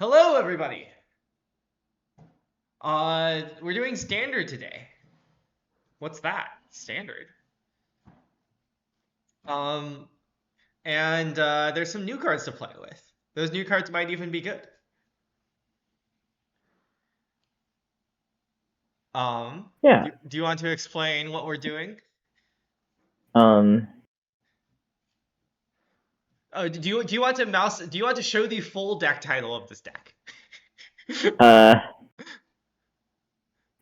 Hello, everybody. We're doing standard today. What's that? Standard. Um, and there's some new cards to play with. Those new cards might even be good. Yeah. Do you want to explain what we're doing? Um, Oh, do you want to mouse? Do you want to show the full deck title of this deck? uh,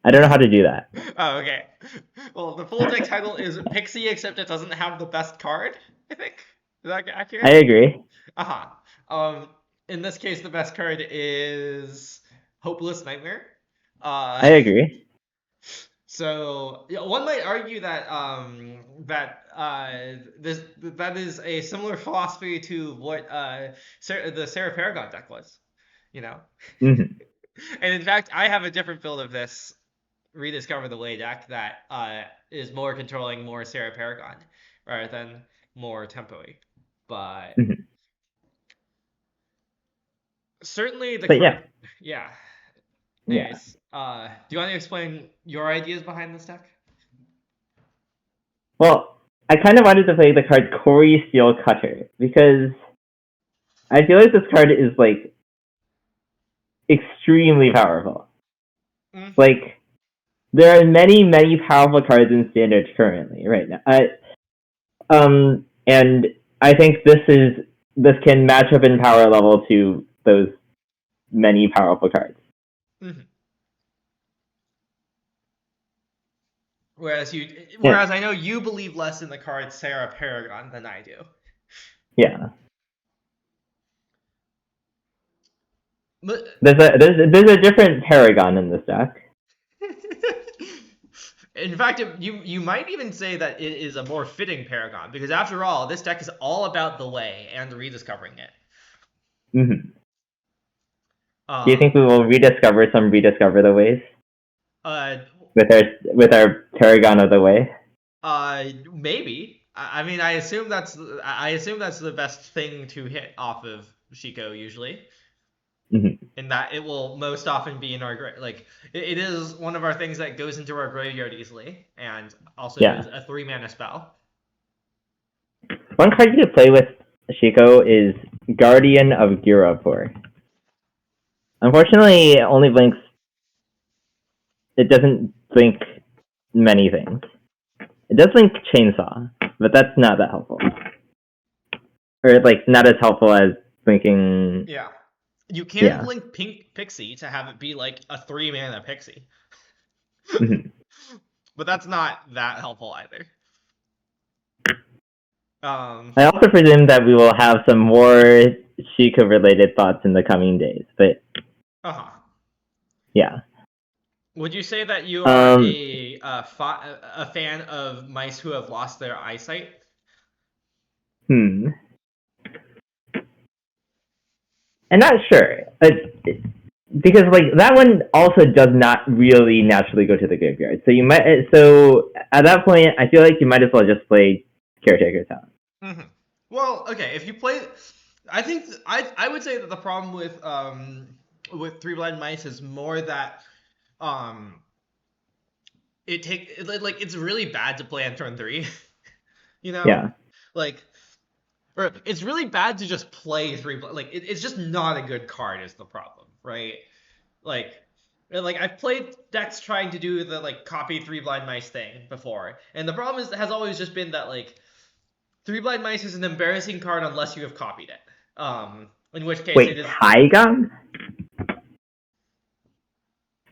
I don't know how to do that. Oh, okay. Well, the full deck title is Pixie, except it doesn't have the best card. I think. Is that I accurate? agree. Uh-huh. In this case, the best card is Hopeless Nightmare. I agree. So yeah, one might argue that that is a similar philosophy to what the Sarah Paragon deck was, you know. hmm And in fact, I have a different build of this Rediscover the Way deck that is more controlling more Sarah Paragon rather than more tempo-y. But hmm certainly the But card, yeah, yeah. yeah. Anyways, do you want to explain your ideas behind this deck? Well, I kind of wanted to play the card Corey Steel Cutter because I feel like this card is like extremely powerful. Mm-hmm. Like there are many powerful cards in Standard currently right now. And I think this can match up in power level to those many powerful cards. Mm-hmm. Whereas Yeah, whereas I know you believe less in the card Sarah Paragon than I do. yeah. But There's a different Paragon in this deck. in fact, you might even say that it is a more fitting Paragon because after all, this deck is all about the way and rediscovering it. hmm Do you Um, think we will rediscover the ways uh, with our Paragon of the Way? Maybe. I mean, I assume that's the best thing to hit off of Shiko usually. hmm In that it will most often be in our like it is one of our things that goes into our graveyard easily and also is Yeah. a 3 mana spell. One card you could play with Shiko is Guardian of Girapur. Unfortunately, it only blinks. It doesn't blink many things. It does blink Chainsaw, but that's not that helpful. Or like not as helpful as blinking. Yeah. You can Yeah. blink Pink Pixie to have it be like a 3 mana Pixie. hmm But that's not that helpful either. Um I also presume that we will have some more Shiko related thoughts in the coming days, but uh-huh. yeah. Would you say that you are Um, a fan of mice who have lost their eyesight? hmm. I'm not sure. Because like that one also does not really naturally go to the graveyard. So at that point I feel like you might as well just play Caretaker Town. Mm-hmm. Well, okay, if you play, I think I would say that the problem with Three Blind Mice is more that um like it's really bad to play on turn 3, you know? Yeah. Like or it's really bad to just play like it's just not a good card is the problem, right? Like I've played decks trying to do the like copy Three Blind Mice thing before, and the problem has always just been that like Three Blind Mice is an embarrassing card unless you have copied it. In which case it Wait, is. Tygum?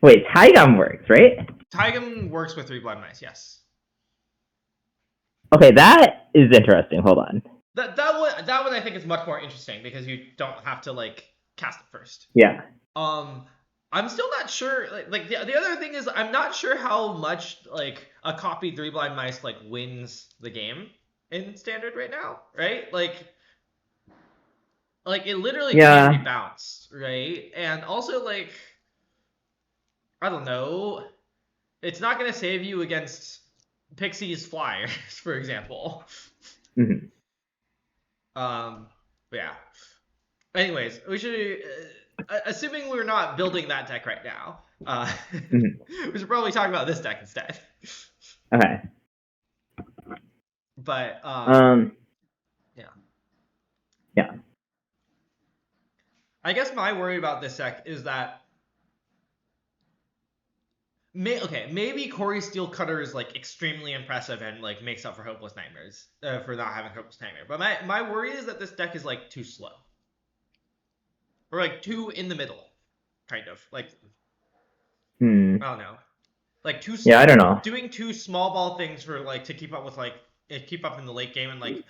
Wait, Tygum works, right? Tygum works with Three Blind Mice, yes. Okay, that is interesting. Hold on. That one I think is much more interesting because you don't have to like cast it first. Yeah. Um, I'm still not sure. The other thing is I'm not sure how much like a copied Three Blind Mice like wins the game in standard right now, right? Like it literally can't be Yeah. bounced, right? And also like I don't know, it's not gonna save you against Pixie's Flyers, for example. hmm Um, but yeah. Anyways, we should. assuming we're not building that deck right now, Mhm. we should probably talk about this deck instead. Okay. But yeah, Yeah. I guess my worry about this deck is that maybe Corey Steelcutter is like extremely impressive and like makes up for Hopeless Nightmares for not having Hopeless Nightmare. But my worry is that this deck is like too slow or like too in the middle, kind of like Hmm. I don't know, like Yeah, I don't know. doing too small ball things for like to keep up with like keep up in the late game and like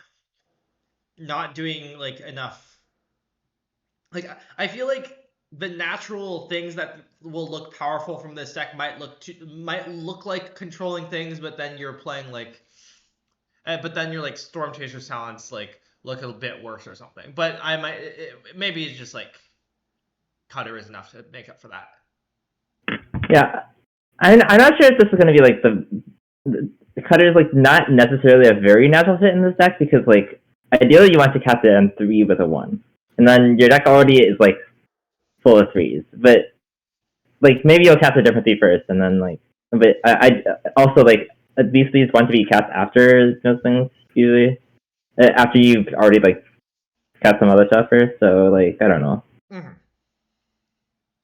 not doing like enough. Like I feel like the natural things that will look powerful from this deck might look like controlling things, but then you're playing like, but then you're like Storm Chaser's talents like look a bit worse or something. But I might maybe it's just like Cutter is enough to make up for that. Yeah, I'm not sure if this is going to be like the cutter is like not necessarily a very natural fit in this deck because like ideally you want to cast it on 3 with a 1, and then your deck already is like full of 3s. But like maybe you'll cast a different 3 first, and then like but I also like these 3s want to be cast after those things usually after you've already like cast some other stuff first. So like I don't know. Mm-hmm.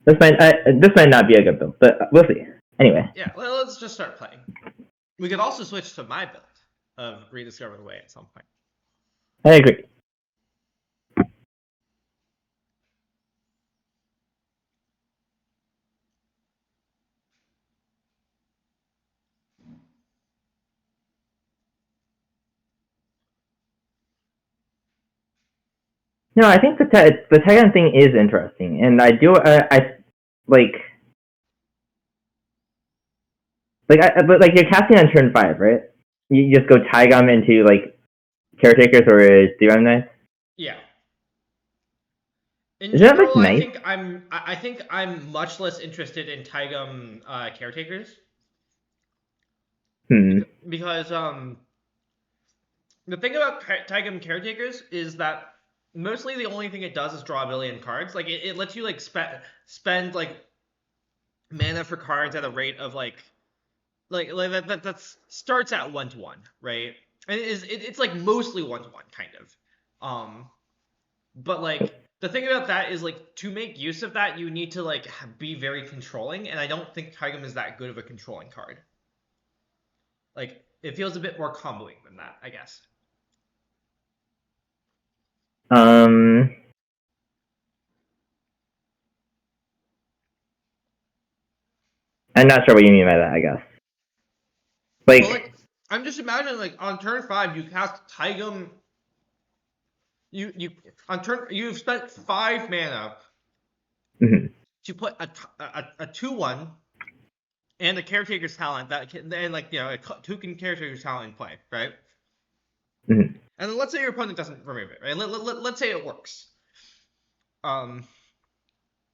This might not be a good build, but we'll see. Anyway. Yeah, well, let's just start playing. We could also switch to my build of Rediscover the Way at some point. I agree. No, I think the Titan thing is interesting, and I do I like but like you're casting on turn 5, right? You just go Taigam into like caretakers or Theorem Knights. Yeah. In Isn't that like general, nice? I think I'm much less interested in Taigam caretakers Hmm. because the thing about Taigam caretakers is that mostly the only thing it does is draw a billion cards. Like it lets you like spend like mana for cards at a rate of like that starts at 1/1, right? And it's like mostly 1/1 kind of. But like the thing about that is like to make use of that you need to like be very controlling, and I don't think Taigam is that good of a controlling card. Like it feels a bit more comboing than that, I guess. Um. I'm not sure what you mean by that. I guess. Well, Like. like I'm just imagining like on turn 5 you cast Taigam. You on turn you've spent 5 mana Mm-hmm. to put a 2/1 and a caretaker's talent that can, and like a token caretaker's talent in play, right? Mm-hmm. And then let's say your opponent doesn't remove it, right? Let's say it works. Um,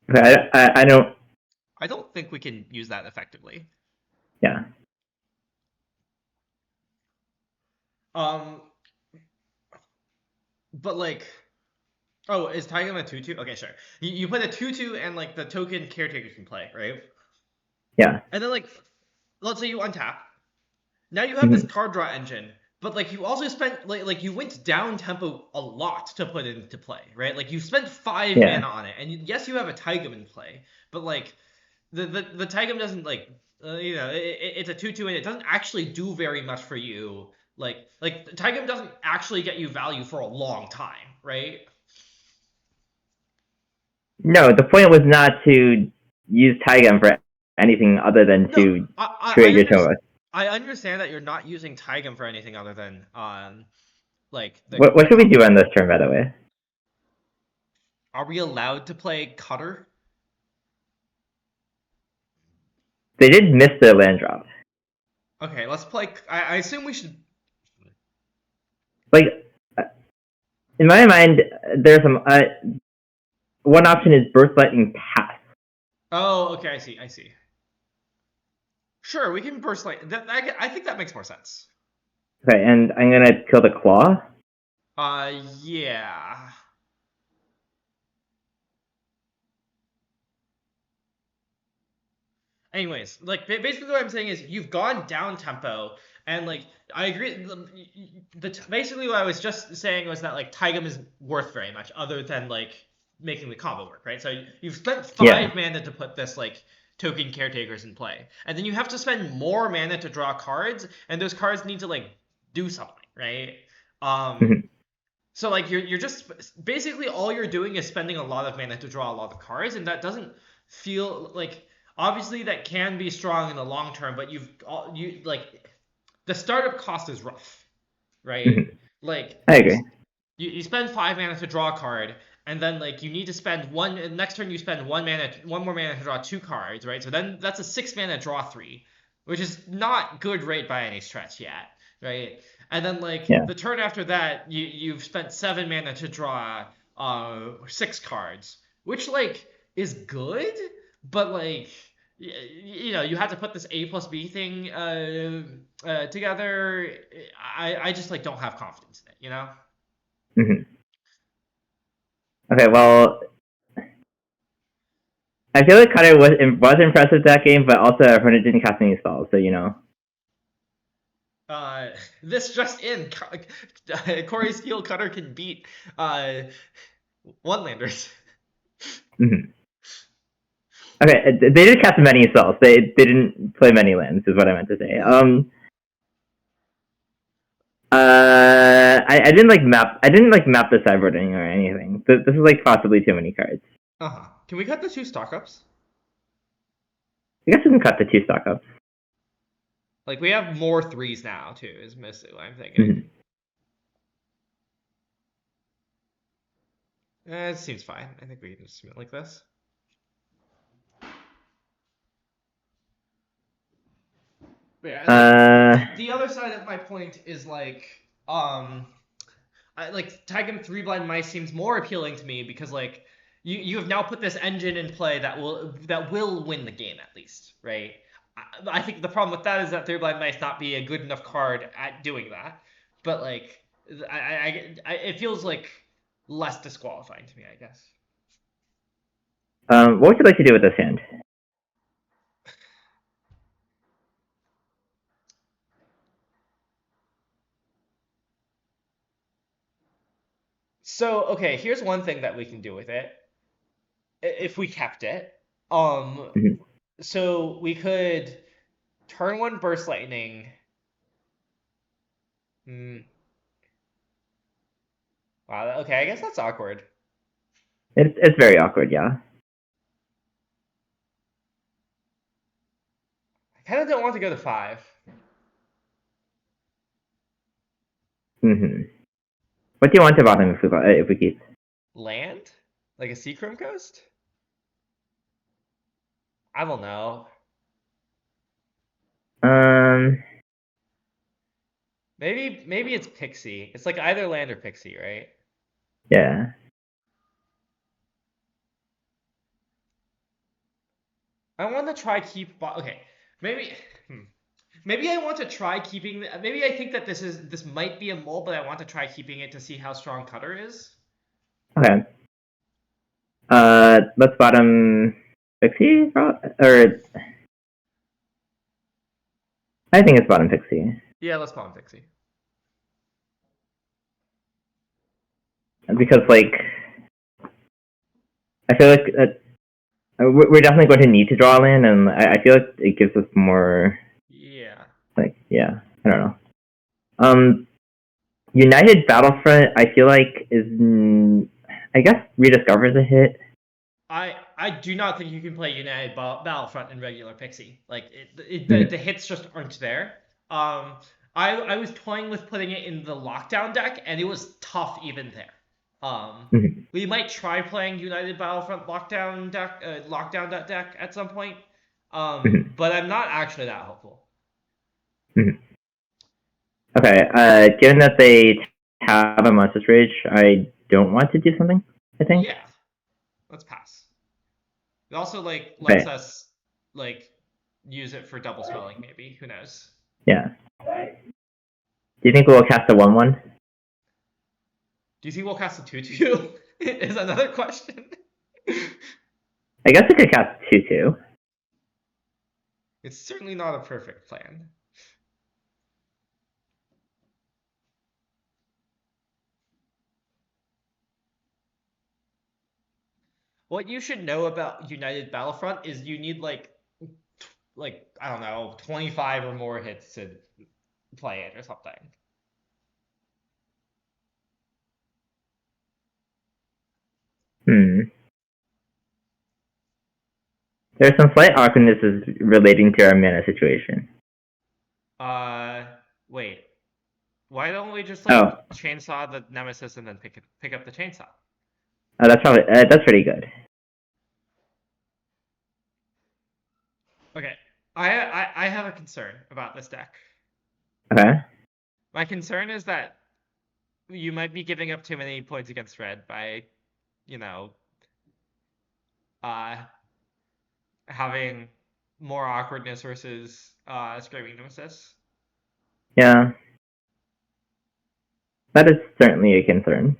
Okay, I don't. I don't think we can use that effectively. Yeah. Um, but like, oh, is Taigam a 2/2? Okay, sure. You put a 2/2 and like the token caretaker can play, right? Yeah. And then like, let's say you untap. Now you have this Mm-hmm. card draw engine, but like you also spent like you went down tempo a lot to put it into play, right? Like you spent 5 mana Yeah. on it, and yes, you have a Taigam in play, but like the Taigam doesn't like it's a 2/2 and it doesn't actually do very much for you. Like Taigam doesn't actually get you value for a long time, right? No, the point was not to use Taigam for anything other than No, to create your Toma. I understand that you're not using Taigam for anything other than like What the should we do on this turn, by the way? are we allowed to play Cutter? They did miss the land drop. Okay, let's play. I assume we should. Like, in my mind, there's some. One option is Birthright and Pass. Oh, okay, I see. I see. Sure, we can burst like that. I think that makes more sense. Okay, and I'm gonna kill the Claw. Yeah. Anyways, like basically what I'm saying is you've gone down tempo, and like I agree. Basically what I was just saying was that like Taigam is worth very much, other than like making the combo work, right? So you've spent Yeah. 5 mana to put this like token caretakers in play, and then you have to spend more mana to draw cards, and those cards need to like do something, right? Um, Mhm. so like you're just basically all you're doing is spending a lot of mana to draw a lot of cards, and that doesn't feel like, obviously that can be strong in the long term, but you like the startup cost is rough, right? Mhm. Like I agree. you spend 5 mana to draw a card, and then like you need to spend one next turn you spend one more mana to draw 2 cards, right? So then that's a 6 mana draw 3, which is not good rate by any stretch yet, right? And then like Yeah. the turn after that you've spent 7 mana to draw 6 cards, which like is good, but like you have to put this A plus B thing together. I just like don't have confidence in it, you know. Hmm. Okay, well, I feel like Cutter was impressive that game, but also everyone didn't cast any spells, so you know. Uh, this just in, Corey Steel Cutter can beat one landers. Hmm. Okay, they did cast many spells. They didn't play many lands, is what I meant to say. I didn't like map. I didn't like map the sideboarding or anything. This is like possibly too many cards. Uh-huh. Can we cut the 2 stock ups? I guess we can cut the 2 stock ups. Like we have more threes now too, is mostly what I'm thinking. Hmm. It seems fine. I think we can just submit like this. But yeah, and like Uh, the other side of my point is like, um, like Taigam 3 Blind Mice seems more appealing to me because like you have now put this engine in play that will win the game at least, right? I think the problem with that is that 3 Blind Mice not be a good enough card at doing that, but like it feels like less disqualifying to me, I guess. what would you like to do with this hand? So okay, here's one thing that we can do with it if we kept it. Um, Mhm. so we could turn one Burst Lightning. Hmm. Wow. Okay, I guess that's awkward. It's very awkward, yeah. I kind of don't want to go to 5. Hmm. What do you want to bottom if we keep? Land? Like a Seachrome Coast? I don't know. Um, Maybe it's Pixie. It's like either land or Pixie, right? yeah. I want to try okay. Maybe hmm. Maybe I want to try keeping. Maybe I think that this might be a mole, but I want to try keeping it to see how strong Cutter is. Okay. Let's bottom 60, or I think it's bottom 60 Yeah, let's bomb Pixie. because like I feel like we're definitely going to need to draw a land, and I feel like it gives us more Yeah. like yeah. I don't know. United Battlefront, I feel like is I guess Rediscover is a hit. I do not think you can play United Battlefront in regular Pixie. Like Mhm. the hits just aren't there. Um, I was toying with putting it in the lockdown deck, and it was tough even there. Mhm. We might try playing United Battlefront lockdown deck at some point. Mhm. But I'm not actually that hopeful. Mhm. Okay. Given that they have a Monstrous Rage, I don't want to do something. I think. Yeah, let's pass. It also like lets Okay. us like use it for double spelling maybe. Who knows? Yeah. Do you think we'll cast a 1/1? Do you think we'll cast a 2/2? Is another question. I guess we could cast 2/2. It's certainly not a perfect plan. What you should know about United Battlefront is you need like I don't know, 25 or more hits to play it or something. Hmm. There's some slight awkwardnesses relating to our mana situation. Uh, Wait. Why don't we just Oh, chainsaw the Nemesis and then pick up the chainsaw? that's pretty good. Okay. I have a concern about this deck. Okay. My concern is that you might be giving up too many points against red by, you know, uh, having more awkwardness versus Screaming Nemesis. Yeah, that is certainly a concern.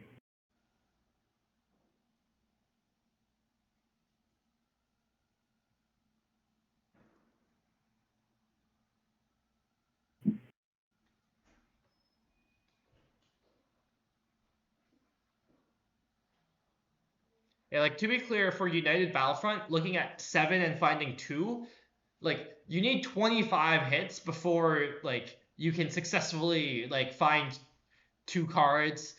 Yeah, like to be clear, for United Battlefront, looking at 7 and finding 2, like you need 25 hits before you can successfully find 2 cards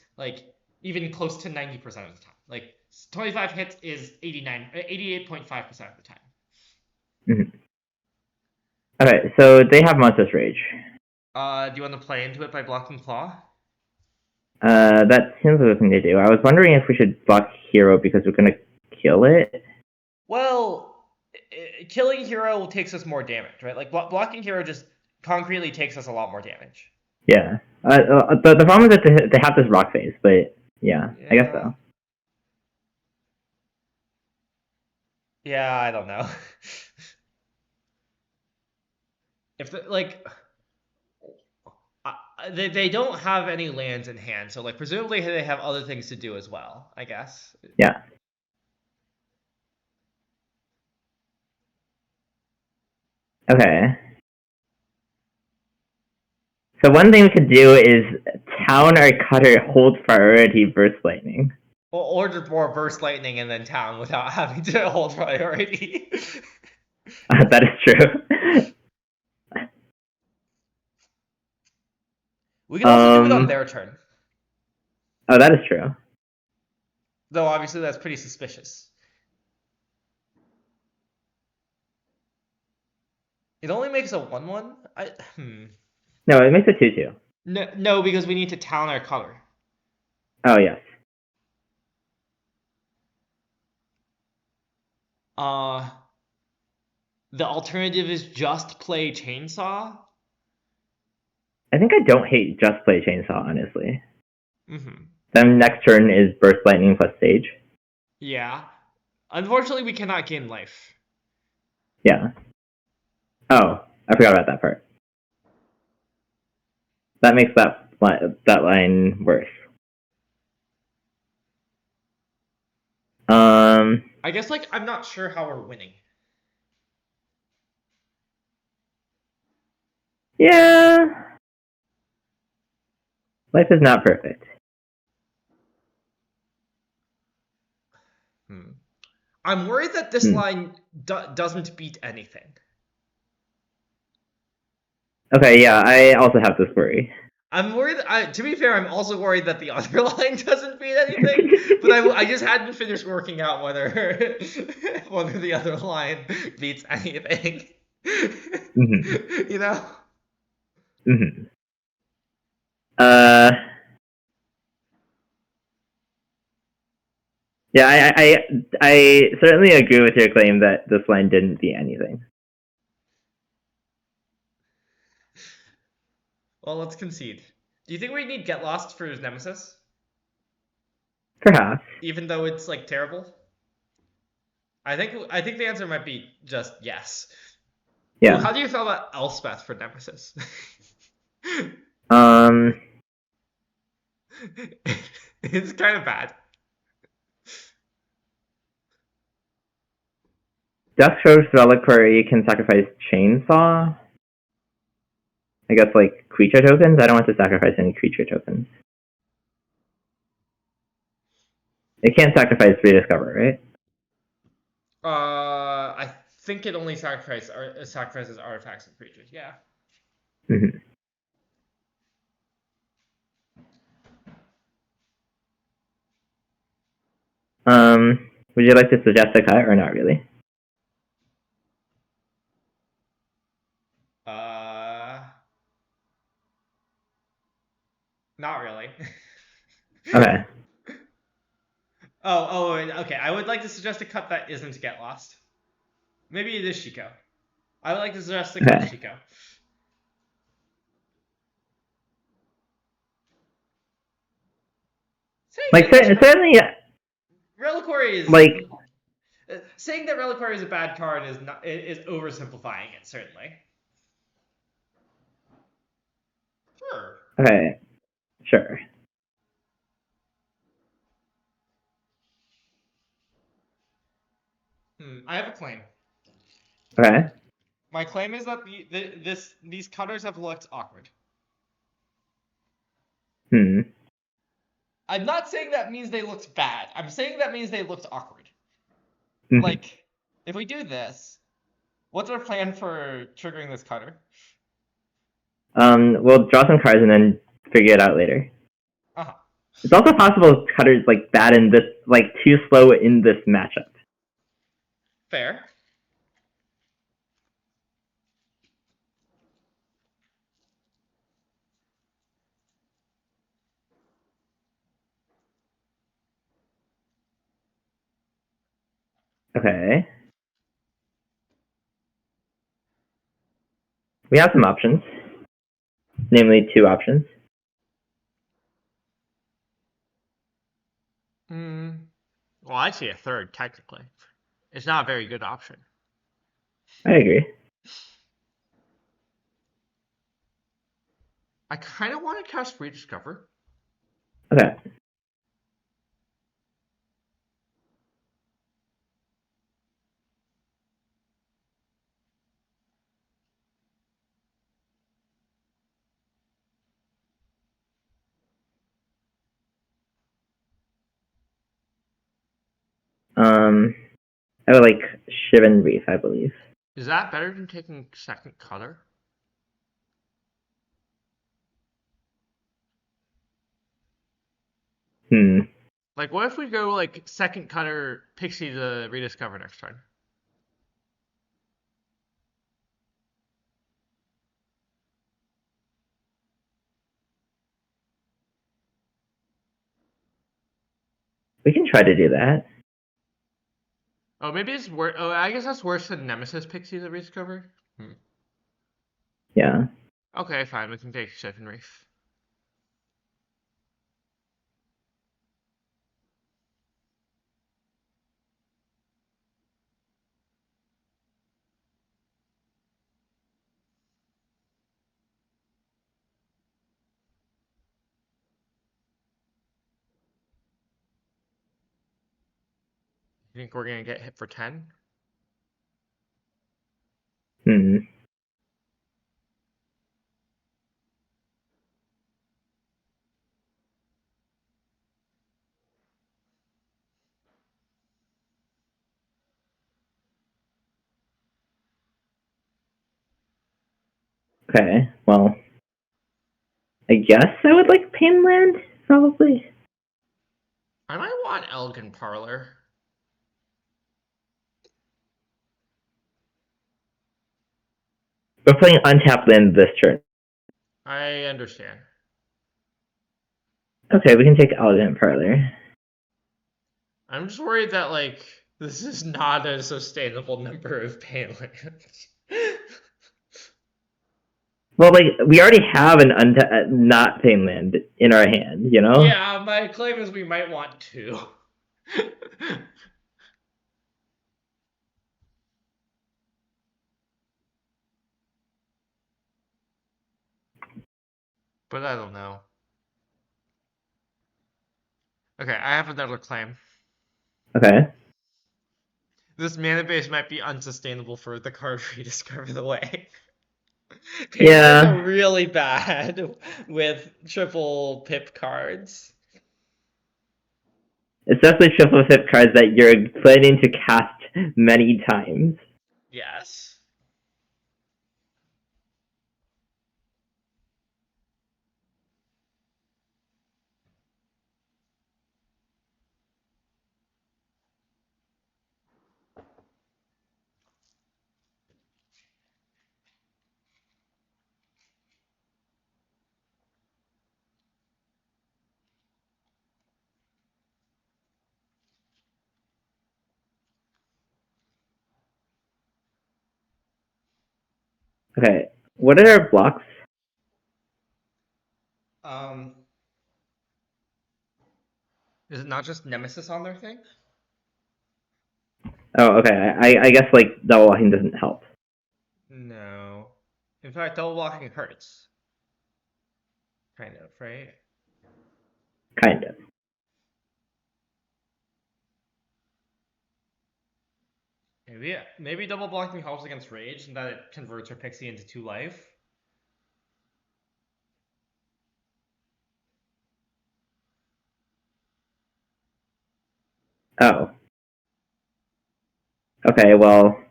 even close to 90% of the time. Like 25 hits is 88.5% of the time. Mm-hmm. Okay, so they have Monstrous Rage. Do you want to play into it by blocking Claw? That seems like a thing to do. I was wondering if we should block Hero because we're gonna kill it. Well, killing Hero takes us more damage, right? Like blocking Hero just concretely takes us a lot more damage. Yeah. The problem is that they have this rock phase, but yeah, I guess Yeah. so. Yeah, I don't know. If they don't have any lands in hand, so presumably they have other things to do as well, I guess. Yeah. Okay. So one thing we could do is Town or Cutter hold priority Burst Lightning. Or just more Burst Lightning and then Town without having to hold priority. That is true. We can also do it on their turn. Oh, that is true. Though obviously that's pretty suspicious. It only makes a 1/1? No, it makes a 2/2. No, because we need to Town our color. Oh, yes. The alternative is just play Chainsaw. I think I don't hate just play Chainsaw, honestly. Mm-hmm. Then next turn is Burst Lightning plus Sage. Yeah. Unfortunately, we cannot gain life. Yeah. Oh, I forgot about that part. That makes that line worse. I guess I'm not sure how we're winning. Yeah. Life is not perfect. I'm worried that this line doesn't beat anything. Okay, yeah, I also have this worry. I'm worried. To be fair, I'm also worried that the other line doesn't beat anything. But I just hadn't finished working out whether the other line beats anything. Mm-hmm. You know. Mm-hmm. Yeah, I certainly agree with your claim that this line didn't beat anything. Well, let's concede. Do you think we need Get Lost for his Nemesis? Perhaps. Even though it's terrible? I think the answer might be just yes. Yeah. Ooh, how do you feel about Elspeth for Nemesis? It's kind of bad. Deathstroke's Reliquary can sacrifice Chainsaw. I guess like creature tokens. I don't want to sacrifice any creature tokens. It can't sacrifice Rediscover, right? I think it only sacrifices artifacts and creatures. Yeah. Mm-hmm. Would you like to suggest a cut or not really? Not really. Okay. Okay. I would like to suggest a cut that isn't Get Lost. Maybe it is Shiko. I would like to suggest a cut Shiko. Like certainly, Reliquary is like saying that Reliquary is a bad card is oversimplifying it, certainly. Sure. okay, sure. I have a claim. Okay. My claim is that these cutters have looked awkward. I'm not saying that means they looked bad. I'm saying that means they looked awkward. Mm-hmm. Like, if we do this, what's our plan for triggering this cutter? We'll draw some cards and then figure it out later. Uh-huh. It's also possible cutter's like bad in this, like too slow in this matchup. Fair. Okay. We have some options. Namely, two options. Well, I see a third, technically. It's not a very good option. I agree. I kind of want to cast Rediscover. Okay. I would like Shivan Reef, I believe. Is that better than taking second cutter? Like, what if we go like second cutter Pixie to Rediscover next turn? We can try to do that. Oh, maybe it's worse. Oh, I guess that's worse than Nemesis Pixie to Rediscover. Yeah. Okay, fine. We can take Shivan Reef. You think we're gonna get hit for 10? Okay. Well, I guess I would like Painland, probably. I might want Elegant Parlor. We're playing untapped land this turn. I understand. Okay, we can take Elegant Parlor. I'm just worried that, like, this is not a sustainable number of Painlands. Well, like, we already have an not Painland in our hand, you know? Yeah, my claim is we might want two. But I don't know. Okay, I have another claim. Okay. This mana base might be unsustainable for the card Rediscover the Way. Yeah. Patrons are really bad with triple pip cards. Especially triple pip cards that you're planning to cast many times. Yes. Okay, what are our blocks? Is it not just Nemesis on their thing? Oh, okay. I guess like double blocking doesn't help. No. In fact, double blocking hurts. Kind of, right? Kind of. Maybe double blocking helps against rage, and that it converts her pixie into 2 life. Oh. Okay, well,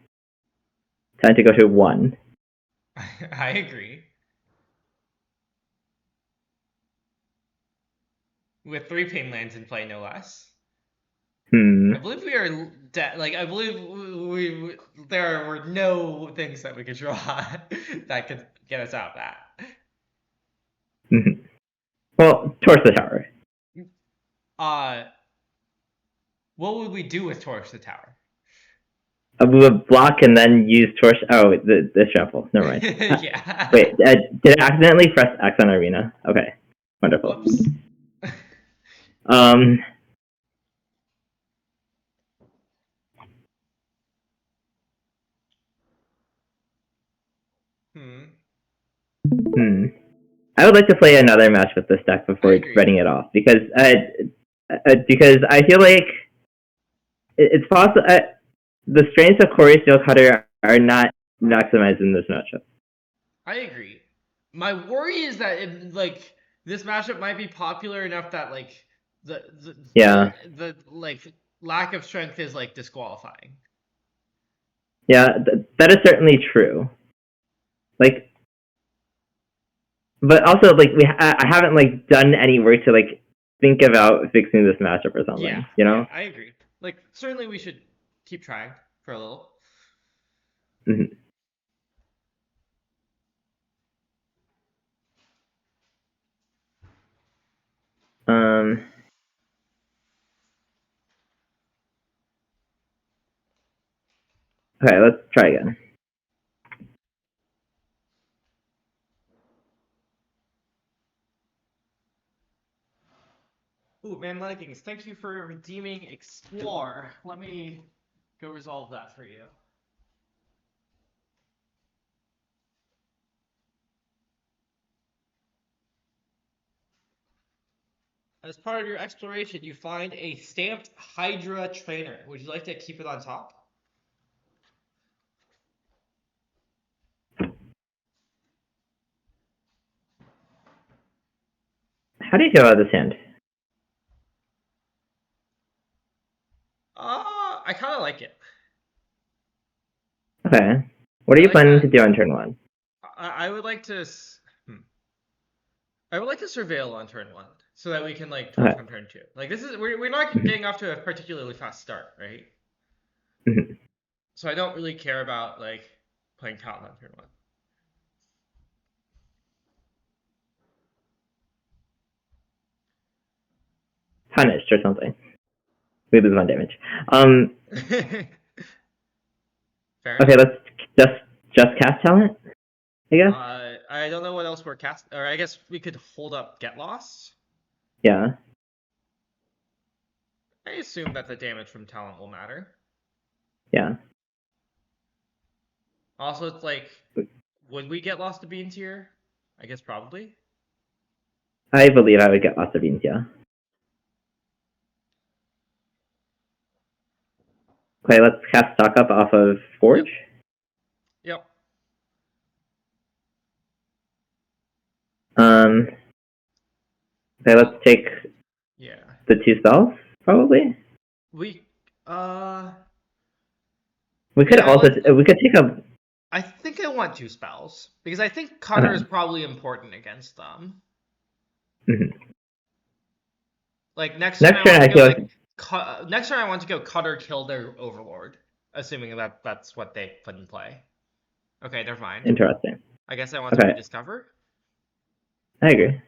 time to go to 1. I agree. With 3 pain lands in play, no less. I believe we are I believe there were no things that we could draw that could get us out of that. Well, Torch the Tower. What would we do with Torch the Tower? We would block and then use Torch. Oh, the shuffle. Never mind. Yeah. Wait, did I accidentally press X on Arena? Okay, wonderful. Whoops. Um. I would like to play another match with this deck before writing it off because I feel like it's possible the strengths of Corey Steelcutter are not maximized in this matchup. I agree. My worry is that this matchup might be popular enough that the lack of strength is disqualifying. Yeah, that is certainly true. But also I haven't done any work to think about fixing this matchup or something. Yeah, you know. Yeah, I agree. Certainly we should keep trying for a little. Mm-hmm. Okay, let's try again. Ooh, man, Leggings, thank you for redeeming Explore. Let me go resolve that for you. As part of your exploration, you find a stamped Hydra trainer. Would you like to keep it on top? How do you feel about this hand? I kind of like it. Okay. What are you planning to do on turn 1? I would like to. I would like to surveil on turn 1 so that we can torch on turn 2. We're not getting off to a particularly fast start, right? Mm-hmm. So I don't really care about playing Talon on turn 1. Punished or something. We lose 1 damage. Fair okay, enough. let's just cast Talent, I guess. I don't know what else we're or I guess we could hold up Get Lost. Yeah. I assume that the damage from Talent will matter. Yeah. Also, it's would we get Lost to Beans here? I guess probably. I believe I would get Lost of Beans, yeah. Okay, let's cast Stock Up off of Forge. Yep. Okay, let's take Yeah. the 2 spells, probably. We We could yeah, also we could take a. I think I want 2 spells because I think Cutter is Okay. probably important against them. Mhm. Like next turn Next I turn, want to I go feel like like next turn I want to go Cutter kill their Overlord, assuming that that's what they put in play. Okay, never mind. interesting. I guess I want to Okay, rediscover. I agree.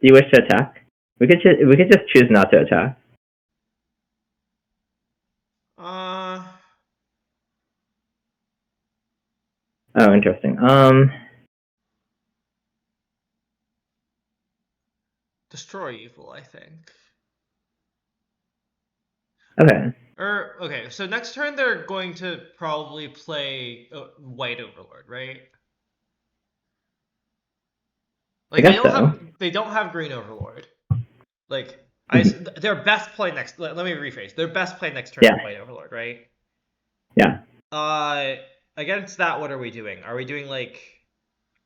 Do you wish to attack? We could just choose not to attack. Uh, Oh, interesting. destroy evil, I think. Okay. Or okay, so next turn they're going to probably play White Overlord, right? I Like guess so. they don't have Green Overlord. Like Mhm. their best play next. Let me rephrase. Their best play next turn Yeah. is White Overlord, right? Yeah. Uh, Against that, what are we doing? Are we doing like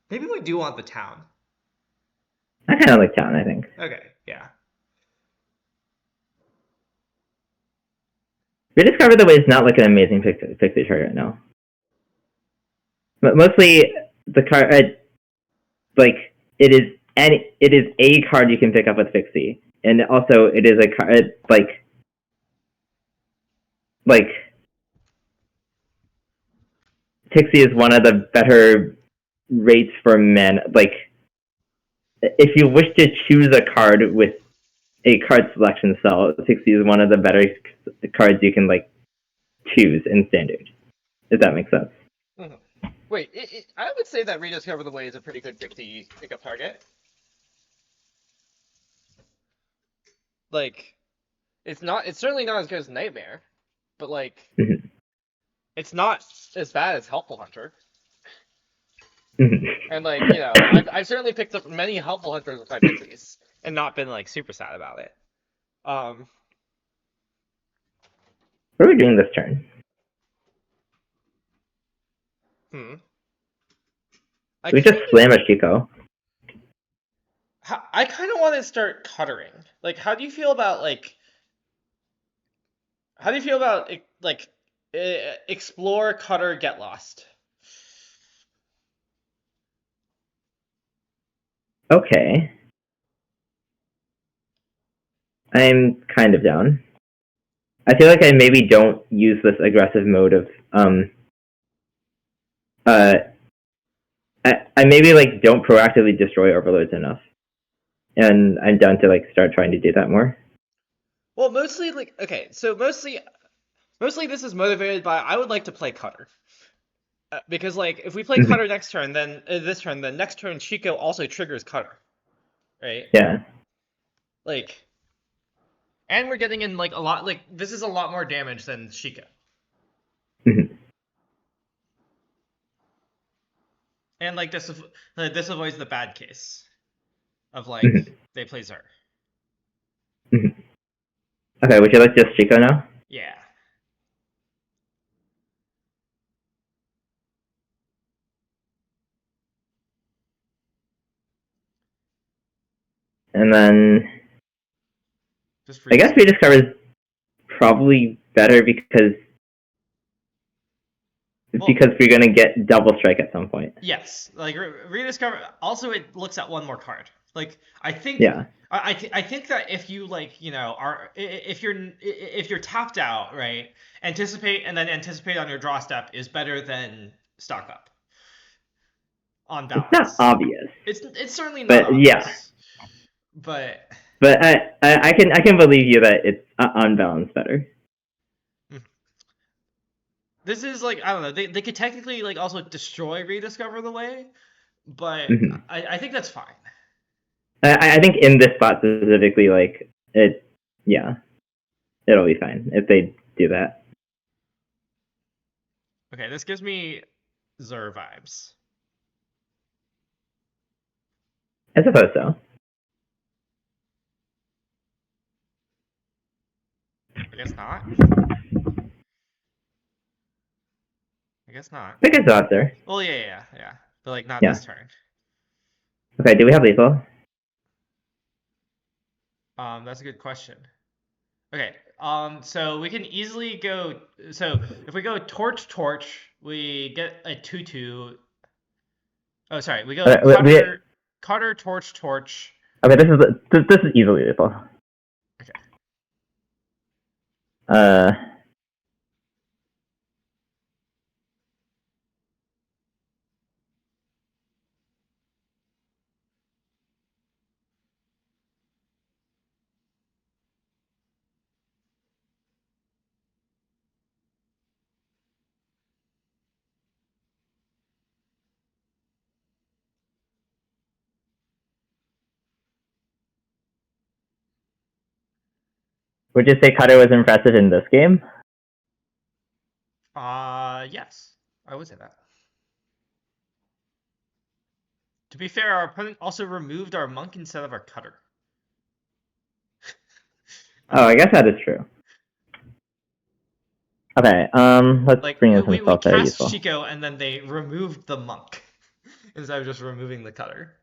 maybe we do want the town? I kind of like Town, I think. Okay, yeah. Rediscover the Way is not like an amazing pixie chart right now. But mostly the card, like it is a card you can pick up with Fixie, and also it is a card like Pixie is one of the better rates for men. Like if you wish to choose a card with a card selection cell, Pixie is one of the better cards you can like choose in Standard. If that makes sense. Mhm. Wait, I would say that Rediscover the Way is a pretty good Dixie pickup target. Like, it's certainly not as good as Nightmare, but like, Mhm. it's not as bad as Helpful Hunter. Mhm. And like, I've certainly picked up many Helpful Hunters with my pixies and not been like super sad about it. Um, What are we doing this turn? hmm. I We kind just slam a Chico. I kind of want to start cuttering. Like, how do you feel about like explore, cutter, get lost? Okay. I'm kind of down. I feel like I maybe don't use this aggressive mode of uh I maybe like don't proactively destroy overloads enough. And I'm down to like start trying to do that more. Well, mostly like okay, so mostly this is motivated by I would like to play cutter. Because like if we play Mhm. cutter next turn, then this turn, then next turn Chico also triggers cutter, right? Yeah. Like, and we're getting in like a lot. Like this is a lot more damage than Chico, Mhm. and like this avoids the bad case of like Mhm. they play Zer. Mhm. Okay, would you like just Chico now? Yeah. And then Just I guess rediscover. Rediscover is probably better Well, we're gonna get double strike at some point. yes. Like rediscover. Also, it looks at one more card. Like I think. Yeah. I think that if you like are if you're tapped out, right, anticipate and then anticipate on your draw step is better than stock up on It's not balance. obvious. It's certainly not But yeah. obvious, but But I can believe you that it's on balance better. this is like I don't know. They could technically like also destroy rediscover the way, but Mhm. I think that's fine. I think in this spot specifically, like it, yeah, it'll be fine if they do that. Okay, this gives me Zer vibes. I suppose so. guess not. I guess not. I think it's out there. Well, yeah. But like not Yeah. this turn. Okay, do we have lethal? That's a good question. Okay. So we can easily go. So if we go torch, we get a 2/2. Oh, sorry. We go Okay, Cutter, torch. okay, this is easily lethal. Okay. Would you say Cutter was impressive in this game? Yes. I would say that. To be fair, our opponent also removed our monk instead of our cutter. Oh, I guess that is true. Okay, let's Like bring in some we stuff that are cast useful. Shiko and then they removed the monk instead of just removing the cutter.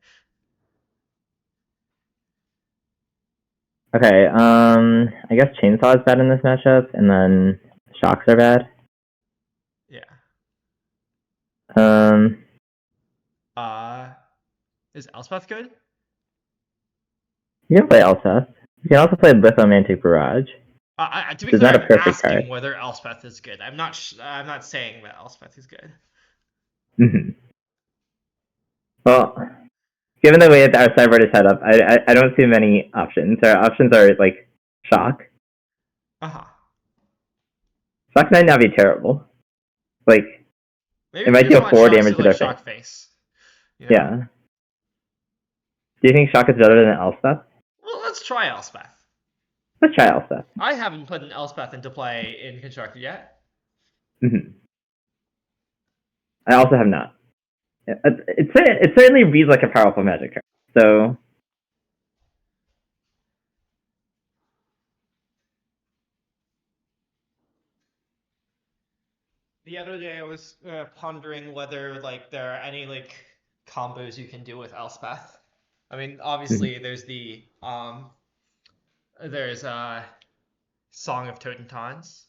Okay, I guess Chainsaw is bad in this matchup, and then Shocks are bad. Yeah. Um, Is Elspeth good? you can play Elspeth. You can also play Lithomantic Barrage. To be It's clear, not a I'm perfect asking card. whether Elspeth is good. I'm not saying that Elspeth is good. Mm-hmm. Well, given the way that our sideboard is set up, I don't see many options. Our options are like Shock. Uh-huh. Shock might not be terrible. Like, Maybe it we might just deal want 4 Shocks damage to to like their Shock face. face. You know? Yeah. Do you think Shock is better than Elspeth? Well, let's try Elspeth. Let's try Elspeth. I haven't put an Elspeth into play in Constructed yet. Mm-hmm. I also have not. It certainly reads like a powerful magic card. So, The other day I was pondering whether like there are any like combos you can do with Elspeth. I mean, obviously there's Song of Totentons.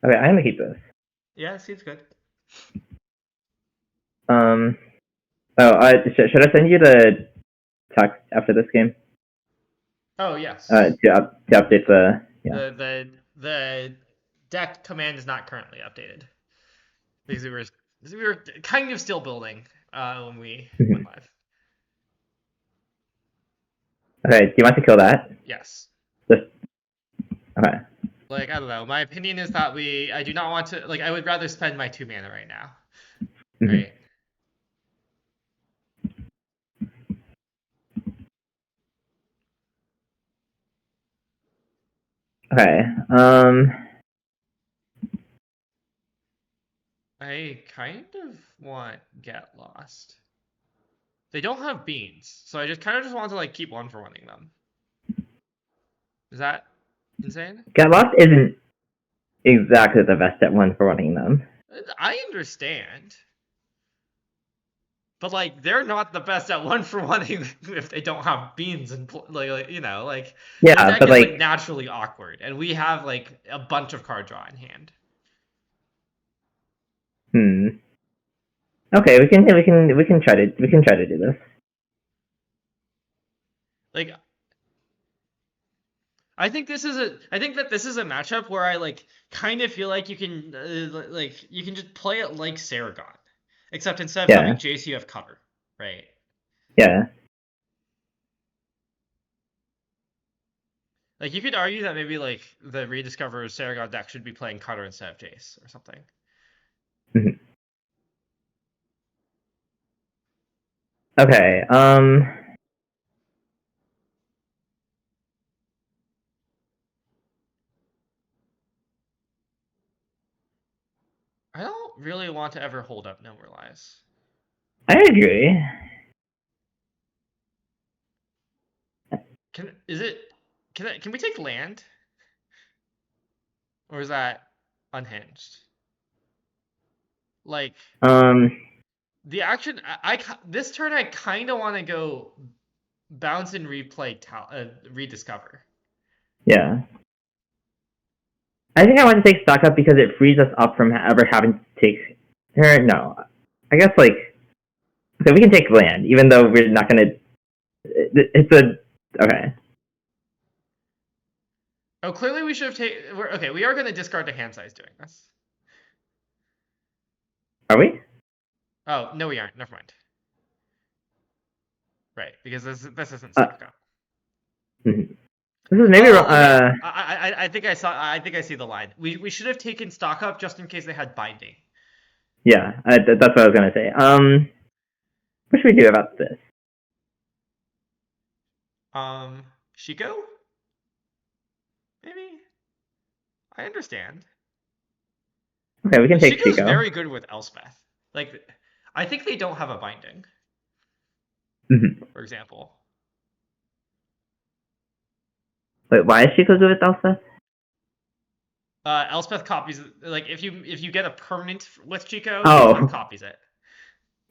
okay, I'm gonna keep this. Yeah, it seems good. Oh, should I send you the text after this game? Oh yes. To update the The deck command is not currently updated because we were kind of still building when we went live. Okay, do you want to kill that? Yes. Just okay. Like I don't know. My opinion is that I do not want to like. I would rather spend my 2 mana right now. Mm-hmm. Right. Okay. I kind of want Get Lost. They don't have beans, so I just kind of just want to like keep one for winning them. Is that insane? Get Lost isn't exactly the best at one for running them. I understand. But like they're not the best at one for winning if they don't have beans and like you know like Yeah, their deck but is like naturally awkward, and we have like a bunch of card draw in hand. Okay, we can try to do this. Like I think that this is a matchup where I like kind of feel like you can you can just play it like Saragon, except instead of having Jace you have cover, right? Yeah. Like you could argue that maybe like the Rediscover Saragon deck should be playing Cutter instead of Jace or something. Mm-hmm. Okay. I don't really want to ever hold up No More Lies. I agree. Can we take land? Or is that unhinged? Like Um, the action, this turn I kind of want to go bounce and replay, rediscover. yeah. I think I want to take stock up because it frees us up from ever having to take her. No, I guess like okay, we can take land, even though we're not gonna. It's a okay. Oh, clearly we should have taken. Okay, we are going to discard the hand size doing this. Are we? Oh no, we aren't. Never mind. Right, because this isn't Uh, stock up. mhm. This is maybe wrong. Oh, okay. I think I saw. I think I see the line. We should have taken stock up just in case they had binding. Yeah, that's what I was gonna say. What should we do about this? Shiko? Maybe? I understand. Okay, we can take Shiko's Chico. very good with Elspeth. Like, I think they don't have a binding, Mm-hmm. for example. Wait, why is Chico good with Elsa? Elspeth copies, like, if you get a permanent with Chico, Oh, it copies it.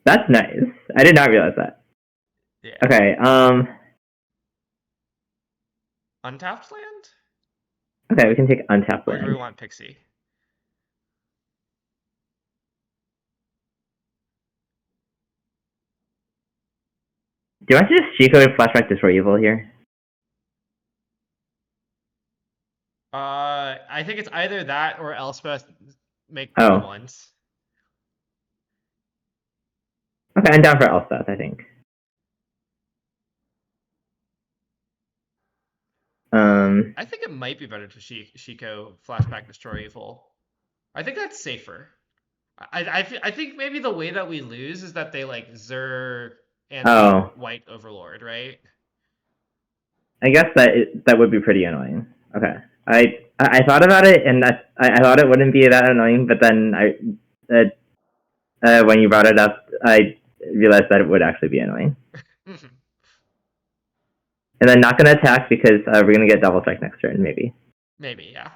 that's nice. I did not realize that. Yeah. Okay, Untapped land? okay, we can take untapped Or do we land. want Pixie? Do you want to just Chico flashback Destroy Evil here? I think it's either that or Elspeth make Oh. 1/1s. Okay, I'm down for Elspeth, I think. I think it might be better to Shiko flashback destroy evil. I think that's safer. I think maybe the way that we lose is that they like Zur and White Overlord, right? I guess that would be pretty annoying. Okay, I thought about it, and I thought it wouldn't be that annoying, but then when you brought it up, I realized that it would actually be annoying. And then not gonna attack because we're gonna get double strike next turn, maybe. Maybe, yeah.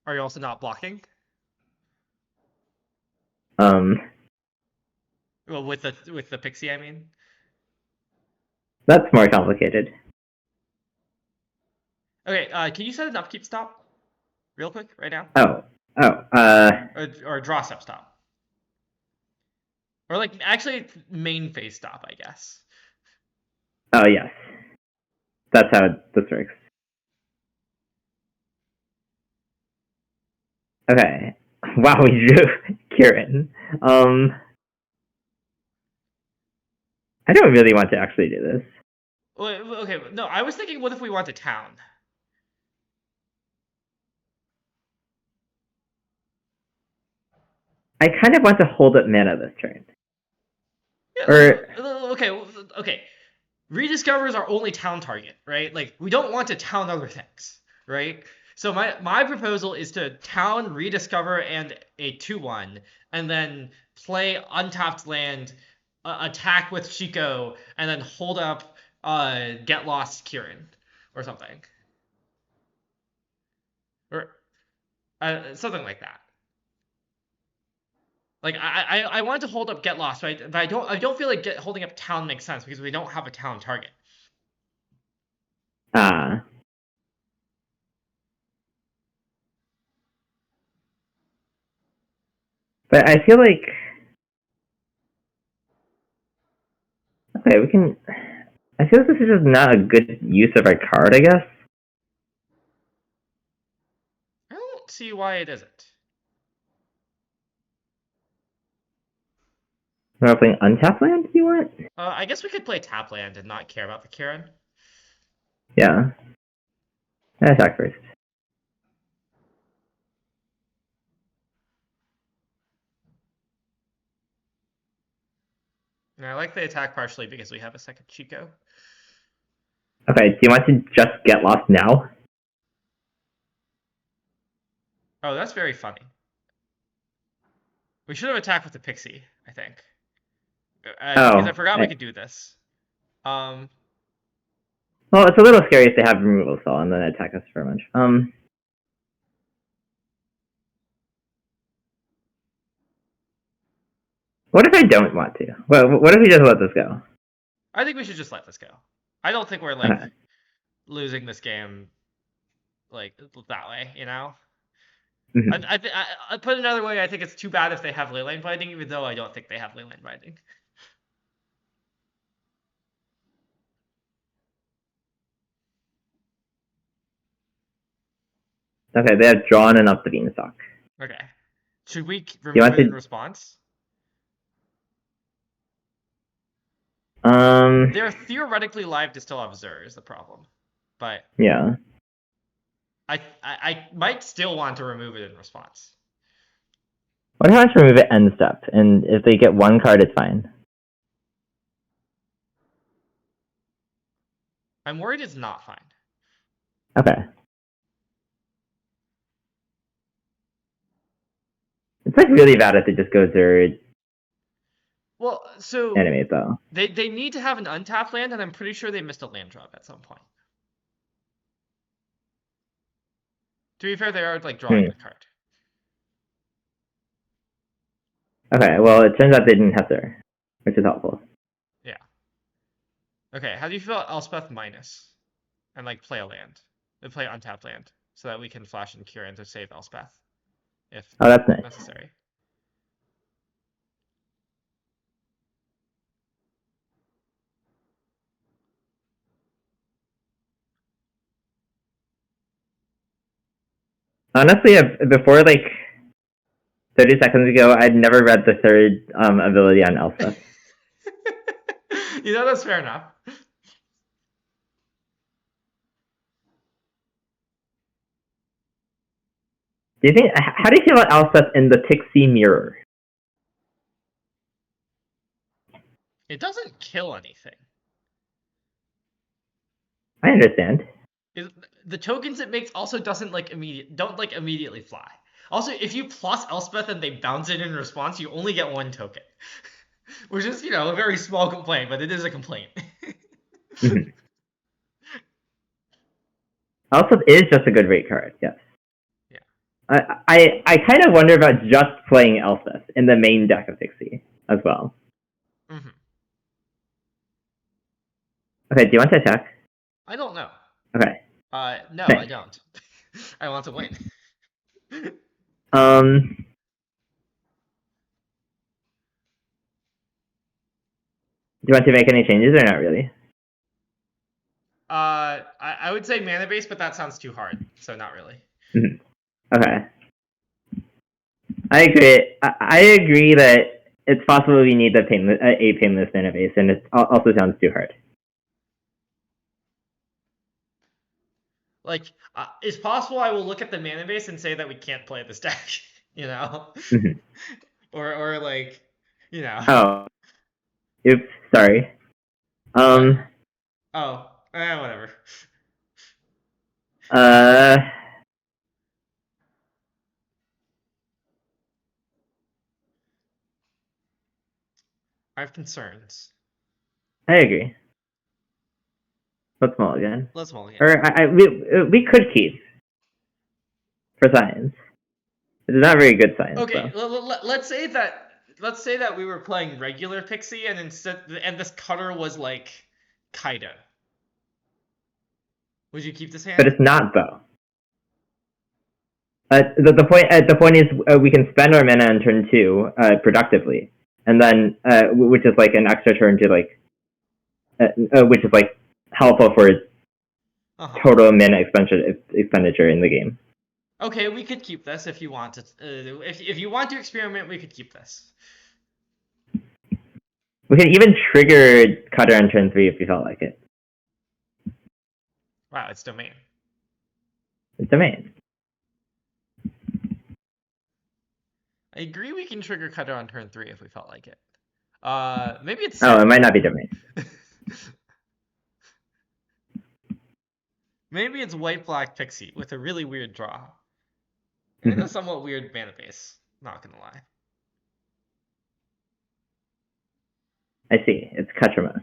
Are you also not blocking? Well, with the Pixie, I mean. That's more complicated. Okay, can you set an upkeep stop, real quick, right now? Or draw stop, or like actually main phase stop, I guess. Oh yes, that's how this works. Okay. Wow, we drew Kieran. I don't really want to actually do this. Okay, no, I was thinking, what if we went to town? I kind of want to hold up mana this turn. Yeah, okay. Rediscover is our only town target, right? Like, we don't want to town other things, right? So my proposal is to town Rediscover and a 2/1, and then play untapped land, attack with Shiko, and then hold up Get Lost Kieran or something. Or something like that. Like I want to hold up Get Lost, right? But I don't feel like holding up town makes sense because we don't have a town target. But I feel like okay, we can. I feel like this is just not a good use of our card. I guess. I don't see why it isn't. We're playing untapped land. Do you want? I guess we could play tap land and not care about the Kieran. Yeah. Attack first. And I like the attack partially because we have a second Chico. Okay. Do you want to just get lost now? Oh, that's very funny. We should have attacked with the Pixie, I think. Because I forgot we could do this. Well, it's a little scary if they have removal spell and then attack us for a bunch. What if I don't want to? Well, what if we just let this go? I think we should just let this go. I don't think we're like Okay. losing this game like that way, you know? Mhm. I put it another way, I think it's too bad if they have Leyline Binding, even though I don't think they have Leyline Binding. Okay, they have drawn and up the Beanstalk. Okay. Should we You remove want it in to? response? Um. They're theoretically live to still have Zur is the problem. But Yeah. I might still want to remove it in response. What if I want to remove it end step, and if they get one card, it's fine. I'm worried it's not fine. Okay. It's like really bad if they just go Zerd Well, so animate though. they need to have an untapped land, and I'm pretty sure they missed a land drop at some point. To be fair, they are like drawing the card. Okay, well it turns out they didn't have Zerd, which is helpful. Yeah. Okay, how do you feel about Elspeth minus? And like play a land. Play untapped land. So that we can flash and Kieran to save Elspeth. If That's nice. necessary. Honestly, before like 30 seconds ago, I'd never read the third ability on Elspeth. You know, that's fair enough. Do you think? How do you feel about Elspeth in the Pixie Mirror? It doesn't kill anything. I understand. The tokens it makes also don't immediately fly. Also, if you plus Elspeth and they bounce it in response, you only get one token. Which is, a very small complaint, but it is a complaint. Mm-hmm. Elspeth is just a good rate card, yes. Yeah. I kind of wonder about just playing Elspeth in the main deck of Pixie as well. Mm-hmm. Okay, do you want to attack? I don't know. Okay. No, Thanks. I don't. I want to win. Do you want to make any changes or not really? I would say mana base, but that sounds too hard, so not really. Mm-hmm. Okay. I agree. I agree that it's possible we need a painless mana base, and it also sounds too hard. Like, it's possible I will look at the mana base and say that we can't play this deck, Mm-hmm. or like, Oh. Oops. Sorry. Oh, whatever. I have concerns. I agree. Let's mulligan. Let's mulligan. Or we could keep for science. It's not very good science. Okay, though. let's say that we were playing regular Pixie and this cutter was like Kaida. Would you keep this hand? But it's not though. The point is we can spend our mana on turn 2 productively, and then which is like an extra turn to like which is like helpful for total mana expenditure in the game. Okay, we could keep this if you want to. If you want to experiment, we could keep this. We can even trigger Cutter on turn 3 if we felt like it. Wow, it's domain. It's domain. I agree we can trigger Cutter on turn 3 if we felt like it. Maybe it's... Oh, it might not be domain. Maybe it's white-black Pixie with a really weird draw. And a somewhat weird mana base, not gonna lie. I see. It's Katramos.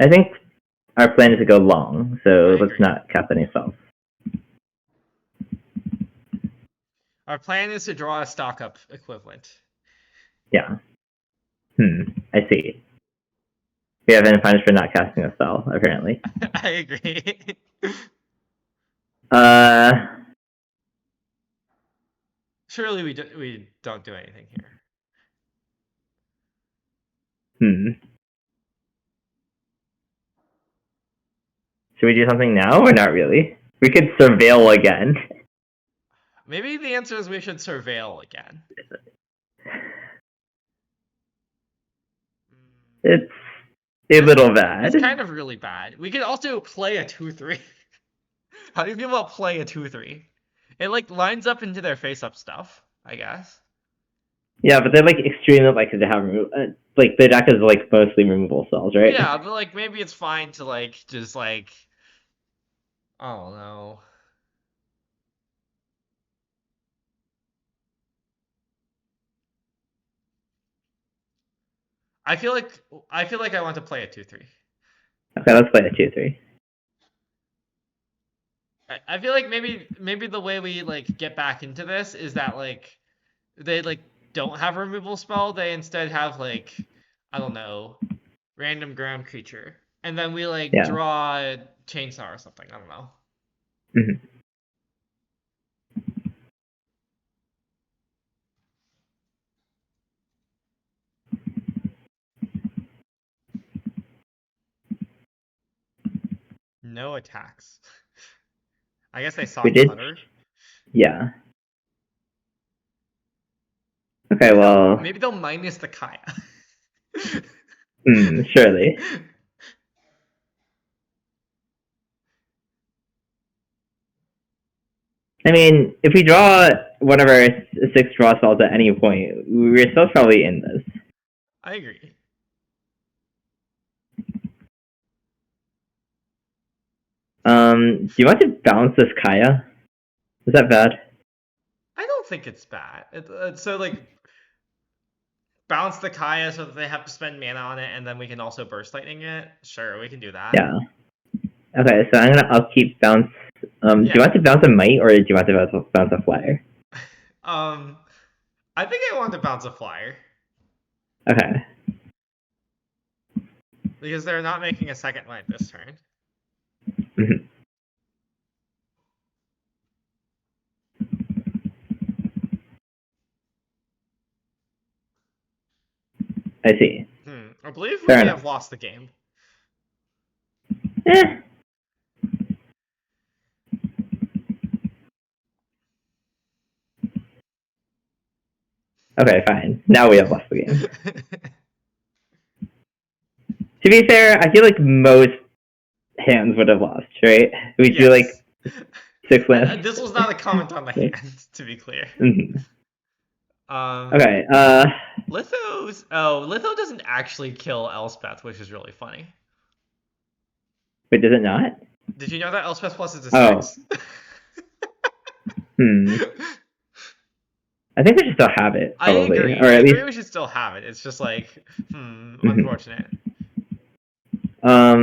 I think our plan is to go long, so I let's agree. not cast any spells. Our plan is to draw a stock up equivalent. Yeah. I see. We have been punished for not casting a spell, apparently. I agree. Surely we don't do anything here. Should we do something now or not really? We could surveil again. Maybe the answer is we should surveil again. It's a little bad. It's kind of really bad. We could also play a 2/3. How do you feel about play a 2/3? It like lines up into their face-up stuff, I guess. Yeah, but they're like extremely likely to have like the deck is like mostly removal spells, right? Yeah, but like maybe it's fine to like just like I don't know. I feel like I want to play a 2/3. Okay, let's play a 2/3. I feel like maybe the way we like get back into this is that like they like don't have a removal spell. They instead have like I don't know, random ground creature, and then we like Yeah. draw a chainsaw or something. I don't know. Mm-hmm. No attacks. I guess they saw We did. Cutter. Yeah. Okay, well. Maybe they'll minus the Kaya. Surely. I mean, if we draw one of our 6 draw spells at any point, we're still probably in this. I agree. Do you want to bounce this Kaya? Is that bad? I don't think it's bad. So like bounce the Kaya so that they have to spend mana on it, and then we can also burst lightning it. Sure, we can do that. Yeah. Okay, so I'm gonna upkeep bounce. Do you want to bounce a might or do you want to bounce a flyer? I think I want to bounce a flyer. Okay. Because they're not making a second light this turn. Mm-hmm. I see. I believe we Fair may enough. have lost the game. Okay, fine. Now we have lost the game. To be fair, I feel like most hands would have lost, right? We do like 6 lands. This was not a comment on the hand, to be clear. Mm-hmm. Okay. Litho doesn't actually kill Elspeth, which is really funny. But does it not? Did you know that Elspeth Plus is a 6? I think we should still have it, probably. I agree. Or at least we should still have it. It's just like, unfortunate. How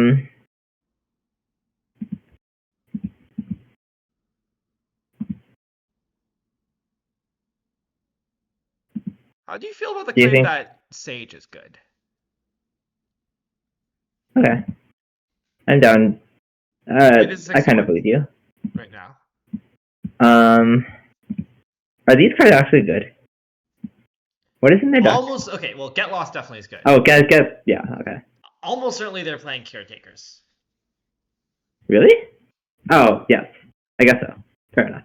do you feel about the claim that Sage is good? Okay. I'm down. I kind of believe you. Right now. Are these cards actually good? What is in their deck? Almost. Okay, well, Get Lost definitely is good. Oh, yeah, okay. Almost certainly they're playing Caretakers. Really? Oh, yes. I guess so. Fair enough.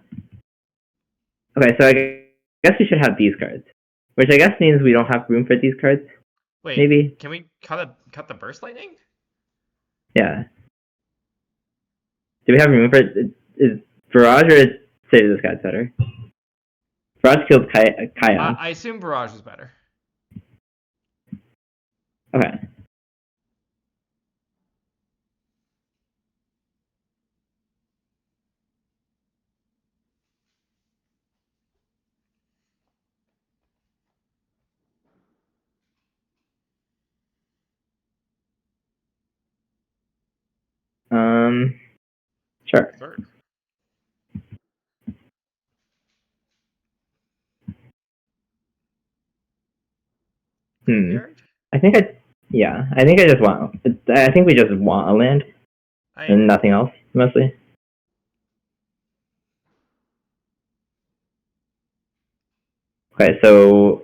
Okay, so I guess we should have these cards. Which I guess means we don't have room for these cards. Wait, maybe. Can we cut the Burst Lightning? Yeah. Do we have room for is Barrage or Save this guy's better? Barrage killed Kaya. I assume Barrage is better. Okay. Sure. Sure. Graveyard? I think I just want. I think we just want a land I and agree. nothing else, mostly. Okay, so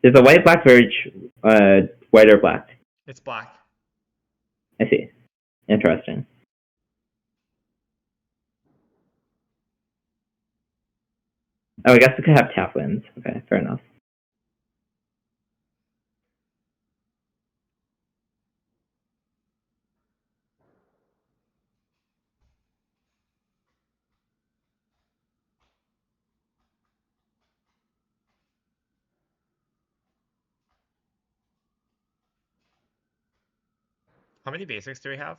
is the white black verge white or black? It's black. I see. Interesting. Oh, I guess we could have tap lands. Okay, fair enough. How many basics do we have?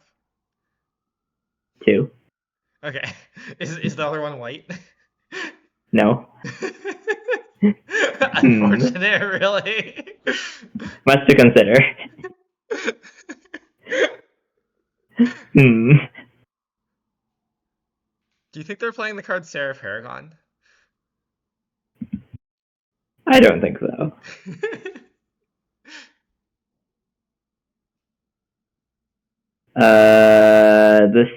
2. Okay. Is the other one white? No. Unfortunate, really. Much to consider. Hmm. Do you think they're playing the card Seraph Paragon? I don't think so. This.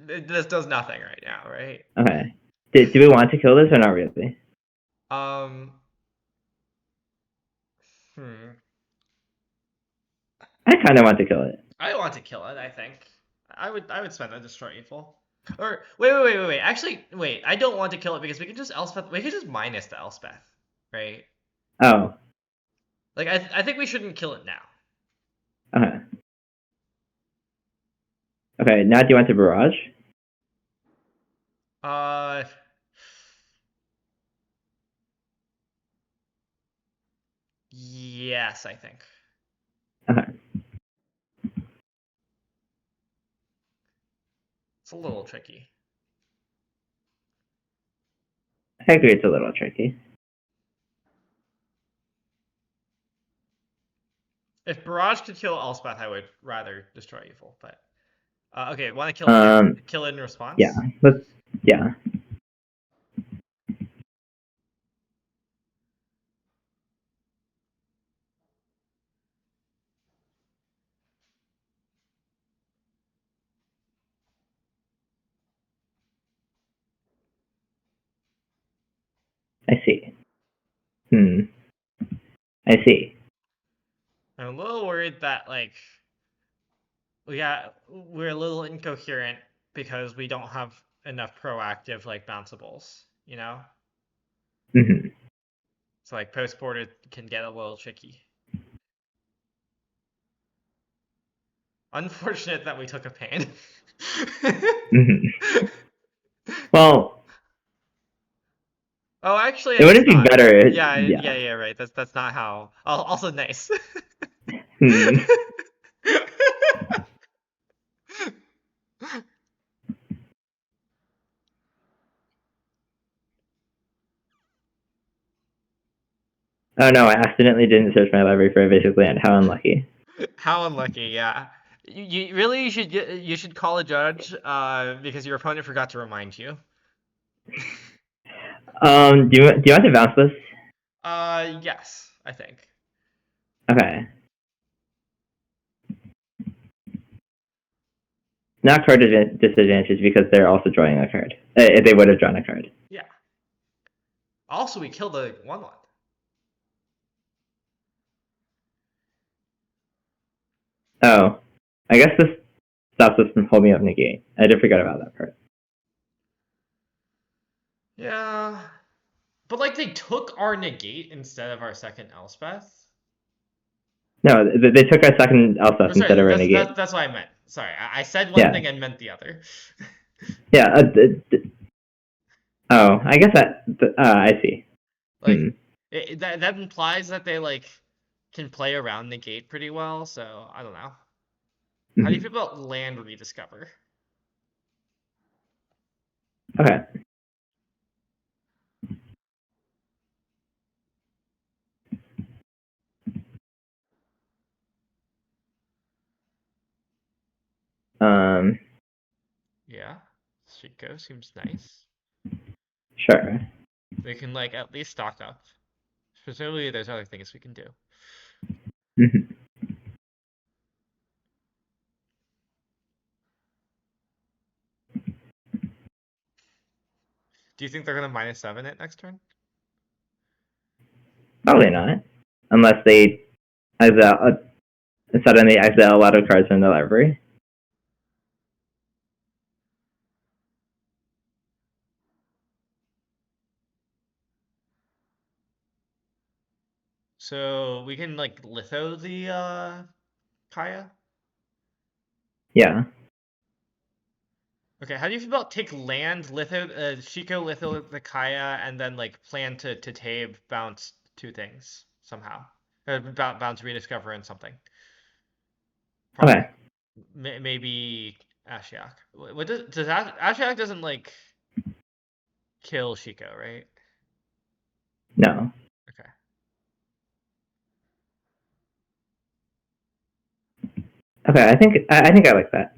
This does nothing right now, right? Okay. Do we want to kill this or not really? Um. Hmm. I kind of want to kill it. I want to kill it. I think I would spend a destroy evil. Or wait. Actually, wait. I don't want to kill it because we can just Elspeth. We can just minus the Elspeth, right? Oh. Like I think we shouldn't kill it now. Okay. Okay. Now do you want to barrage? Uh. Yes, I think. Okay. It's a little tricky. I agree. It's a little tricky. If Barrage could kill Elspeth, I would rather destroy evil. But okay, want to kill it in response? Yeah. Let's. Yeah. I see. I see. I'm a little worried that like we're a little incoherent because we don't have enough proactive like bounceables, you know? Hmm. So like post board can get a little tricky. Unfortunate that we took a pain. Hmm. Well, Oh, actually, I it guess wouldn't be not. better. Yeah, right. That's not how. Also nice. Hmm. Oh no, I accidentally didn't search my library for a basic land. How unlucky. How unlucky, yeah. You really you should call a judge because your opponent forgot to remind you. Do you want to bounce this? Yes, I think. Okay. Not card disadvantage because they're also drawing a card. They would have drawn a card. Yeah. Also, we killed the 1/1. Oh, I guess this stops us from holding up negate. I did forget about that part. Yeah. But like they took our negate instead of our second Elspeth. No, they took our second Elspeth Or instead sorry, of our negate. that's what I meant. Sorry, I said one Yeah. thing and meant the other. Yeah. Oh, I guess that. I see. Like that implies that they like can play around negate pretty well. So I don't know. How do you feel about land rediscover? Okay. Yeah, Shiko seems nice. Sure. We can like at least stock up. Presumably, there's other things we can do. Mhm. Do you think they're gonna -7 it next turn? Probably not, unless they exile, suddenly exile a lot of cards from the library. So we can like litho the Kaya. Yeah. Okay, how do you feel about take land, litho, Shiko, litho the Kaya, and then like plan to Tabe bounce two things somehow, bounce rediscover and something. Probably, Okay. maybe Ashiok. What does Ashiok doesn't like kill Shiko, right? No. Okay. Okay. I think I like that.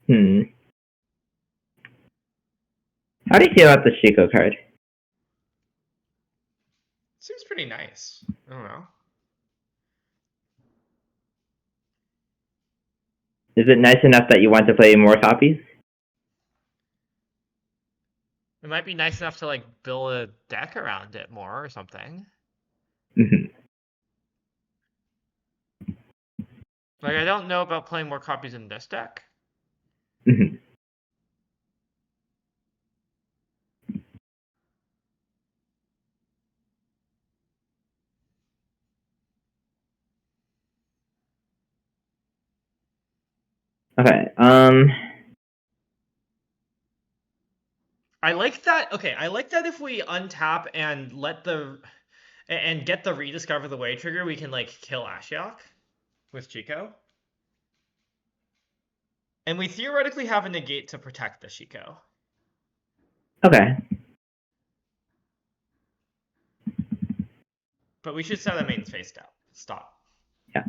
Hmm. How do you feel about the Shiko card? Seems pretty nice. I don't know. Is it nice enough that you want to play more copies? It might be nice enough to like build a deck around it more or something. Hmm. Like I don't know about playing more copies in this deck. Hmm. Okay. I like that. Okay, I like that if we untap and let the and get the rediscover the way trigger, we can like kill Ashiok with Chico. And we theoretically have a negate to protect the Shiko. Okay. But we should set a main face down. Stop. Yeah.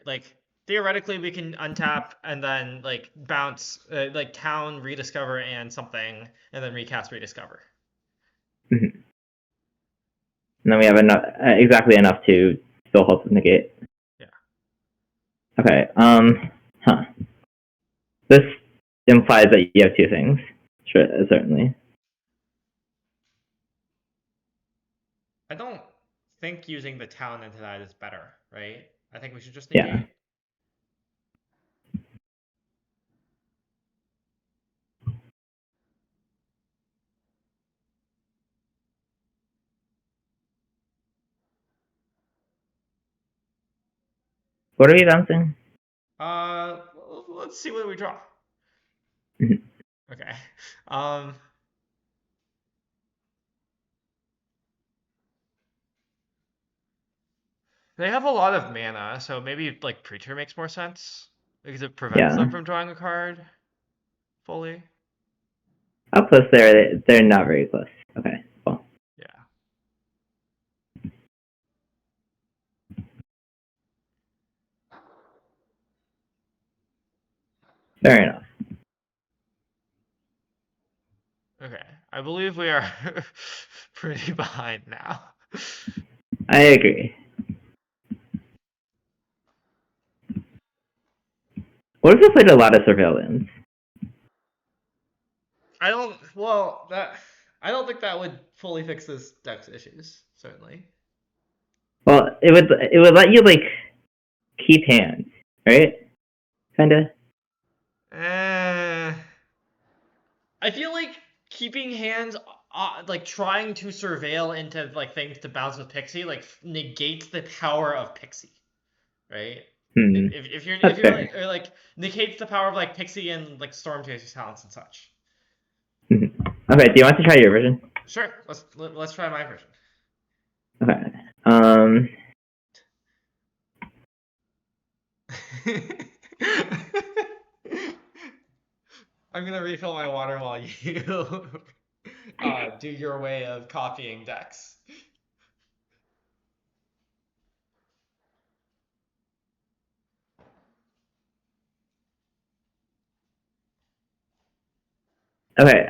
Like theoretically we can untap and then like bounce like town rediscover and something and then recast rediscover. Hmm. And then we have enough, exactly enough to still hold the negate. Yeah. Okay. Huh. This implies that you have two things. Sure, certainly. I don't think using the town into that is better, right? I think we should just Yeah. negate. What are you bouncing? Let's see what we draw. Mhm. Okay. Um, they have a lot of mana, so maybe like Preacher makes more sense because it prevents Yeah. them from drawing a card fully. How close they're not very close. Okay. Well. Yeah. Fair enough. Okay. I believe we are pretty behind now. I agree. What if we played a lot of surveillance? I don't. Well, that I don't think that would fully fix this deck's issues. Certainly. Well, it would let you like keep hands, right? Kinda. Eh, I feel like keeping hands, like trying to surveil into like things to bounce with Pixie, like negates the power of Pixie, right? Hmm. If you're That's fair. like, or like negates the power of like Pixie and like Storm Chaser's talents and such. Mhm. Okay, do you want to try your version? Sure, let's try my version. Okay. I'm gonna refill my water while you do your way of copying decks. Okay.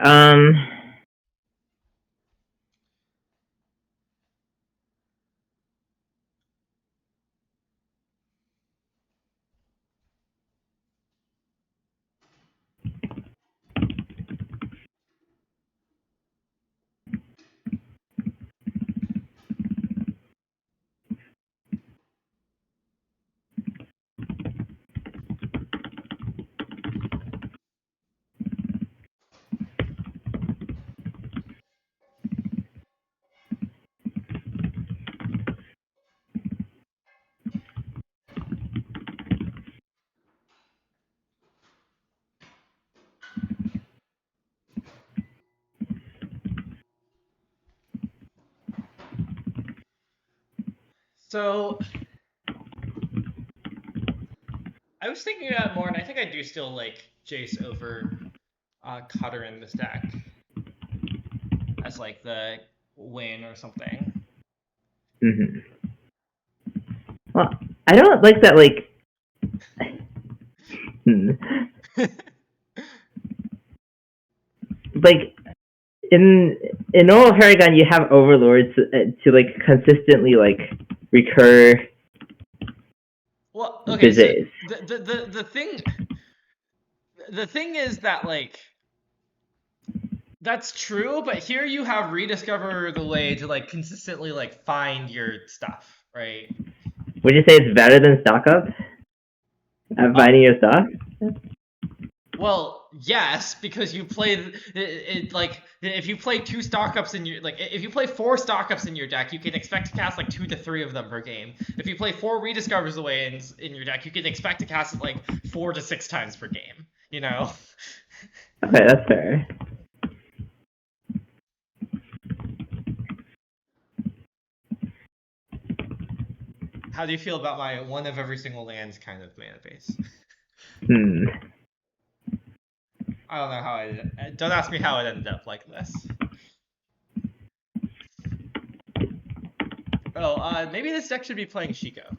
So I was thinking about it more, and I think I do still like Jace over Cutter in this deck as like the win or something. Mhm. Well, I don't like that. Like, hmm. Like in normal Paragon, you have overlords to like consistently like recur Well, okay, so visits. the thing is that like that's true, but here you have rediscover the way to like consistently like find your stuff, right? Would you say it's better than stock up at Uh, finding your stuff? well, yes, because you play it like if you play two stock ups in your like if you play four stock ups in your deck, you can expect to cast like 2 to 3 of them per game. If you play four rediscovers away in your deck, you can expect to cast it like 4 to 6 times per game. You know. Okay, that's fair. How do you feel about my one of every single land kind of mana base? Hmm. I don't know how I. Don't ask me how it ended up like this. Oh, maybe this deck should be playing Shiko.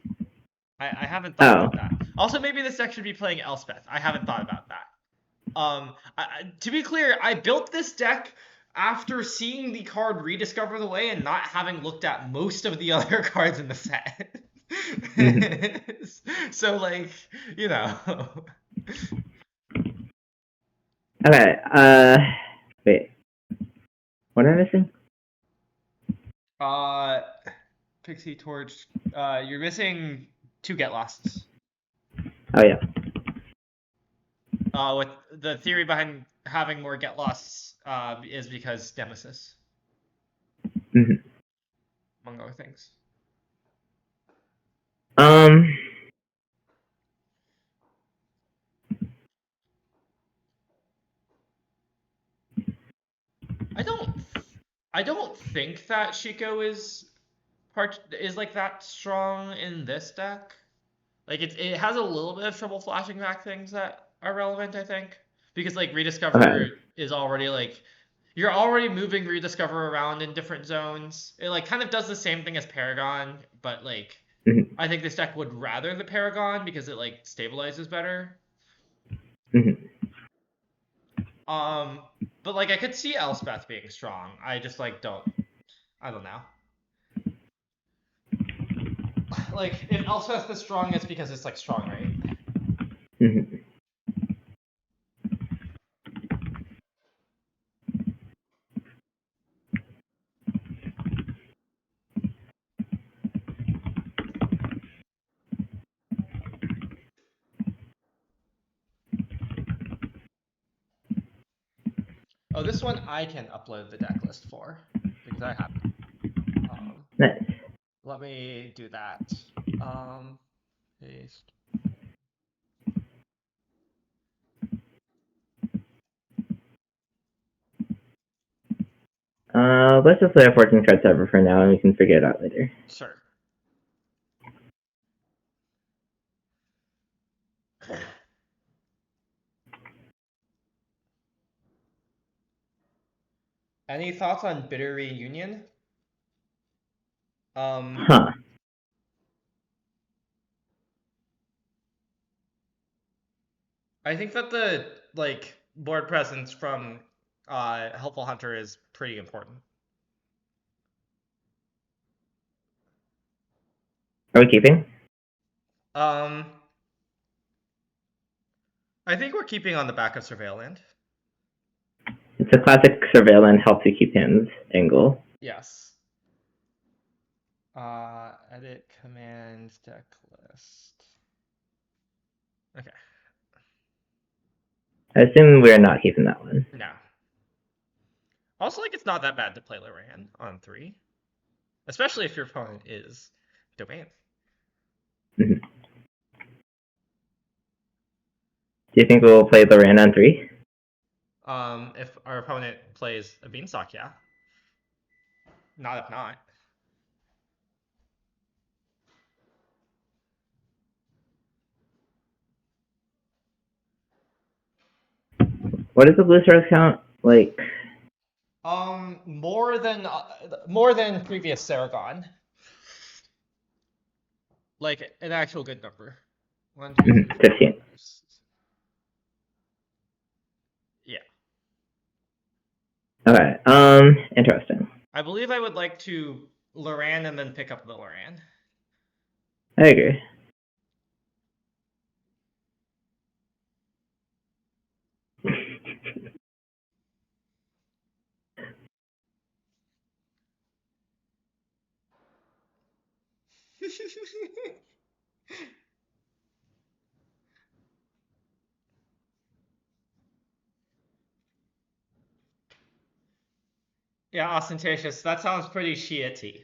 I haven't thought Oh. about that. Also, maybe this deck should be playing Elspeth. I haven't thought about that. To be clear, I built this deck after seeing the card Rediscover the Way and not having looked at most of the other cards in the set. Mhm. So, like, you know. Okay. Wait. What am I missing? Uh, Pixie Torch. You're missing 2 Get Losts. Oh yeah. With the theory behind having more Get Losts, is because Nemesis, Mhm. among other things. Um. I don't, I don't think that Shiko is like that strong in this deck. Like it has a little bit of trouble flashing back things that are relevant, I think, because like Rediscover Okay. is already like you're already moving Rediscover around in different zones. It like kind of does the same thing as Paragon, but like Mhm. I think this deck would rather the Paragon because it like stabilizes better. Mhm. Um, but like I could see Elspeth being strong. I just like don't. I don't know. Like if Elspeth is strong, it's because it's like strong, right? Mhm. Oh, this one I can upload the deck list for because I have it. Nice. Let me do that. Paste. let's just play a 14 card server for now, and we can figure it out later. Sure. Any thoughts on Bitter Reunion? Huh. I think that the board presence from Helpful Hunter is pretty important. Are we keeping? I think we're keeping on the back of Surveilland. It's a classic surveillance helps you keep hands angle. Yes. Edit command deck list. Okay. I assume we're not keeping that one. No. Also, it's not that bad to play Loran on 3. Especially if your opponent is Domain. Mm-hmm. Do you think we'll play Loran on 3? If our opponent plays a Beanstalk, yeah. Not if not. What is the blue stars count? More than previous Saragon. An actual good number. 1, 2, 3, 4, 15. 5, 6. Yeah. Okay. Interesting. I believe I would like to Loran and then pick up the Loran. I agree. Yeah, ostentatious. That sounds pretty Shia-y.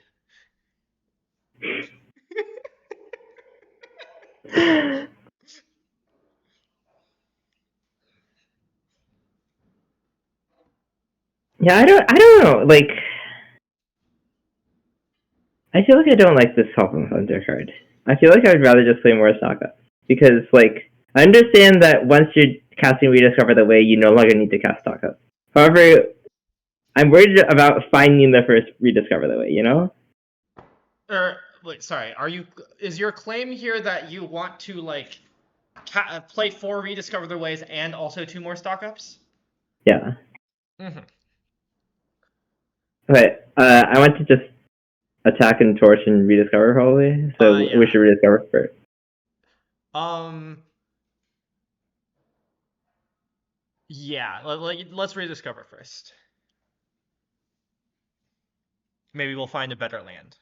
Yeah, I don't know. I feel like I don't like this Helpful Hunter card. I feel like I would rather just play more stock up. Because, I understand that once you're casting Rediscover the Way, you no longer need to cast stock up. However, I'm worried about finding the first Rediscover the Way, you know? Wait, sorry. Is your claim here that you want to, play 4 Rediscover the Ways and also 2 more stock ups? Yeah. Mm-hmm. Okay, I want to just attack and torch and rediscover probably. So Yeah. we should rediscover first. Yeah. Let's rediscover first. Maybe we'll find a better land.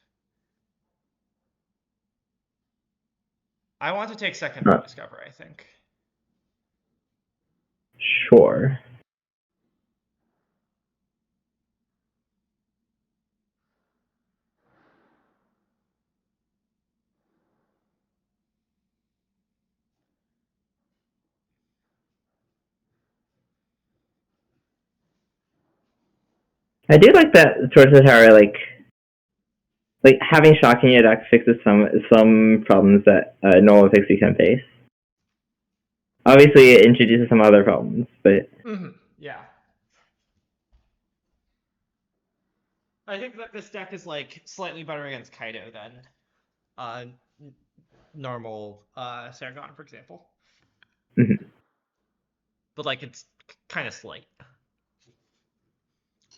I want to take second rediscover, I think. Sure. I do like that Torch the Tower, having shocking your deck fixes some problems that normal Pixie can face. Obviously, it introduces some other problems, but yeah. I think that this deck is slightly better against Kaido than normal Saragon, for example. Mm-hmm. But it's kind of slight.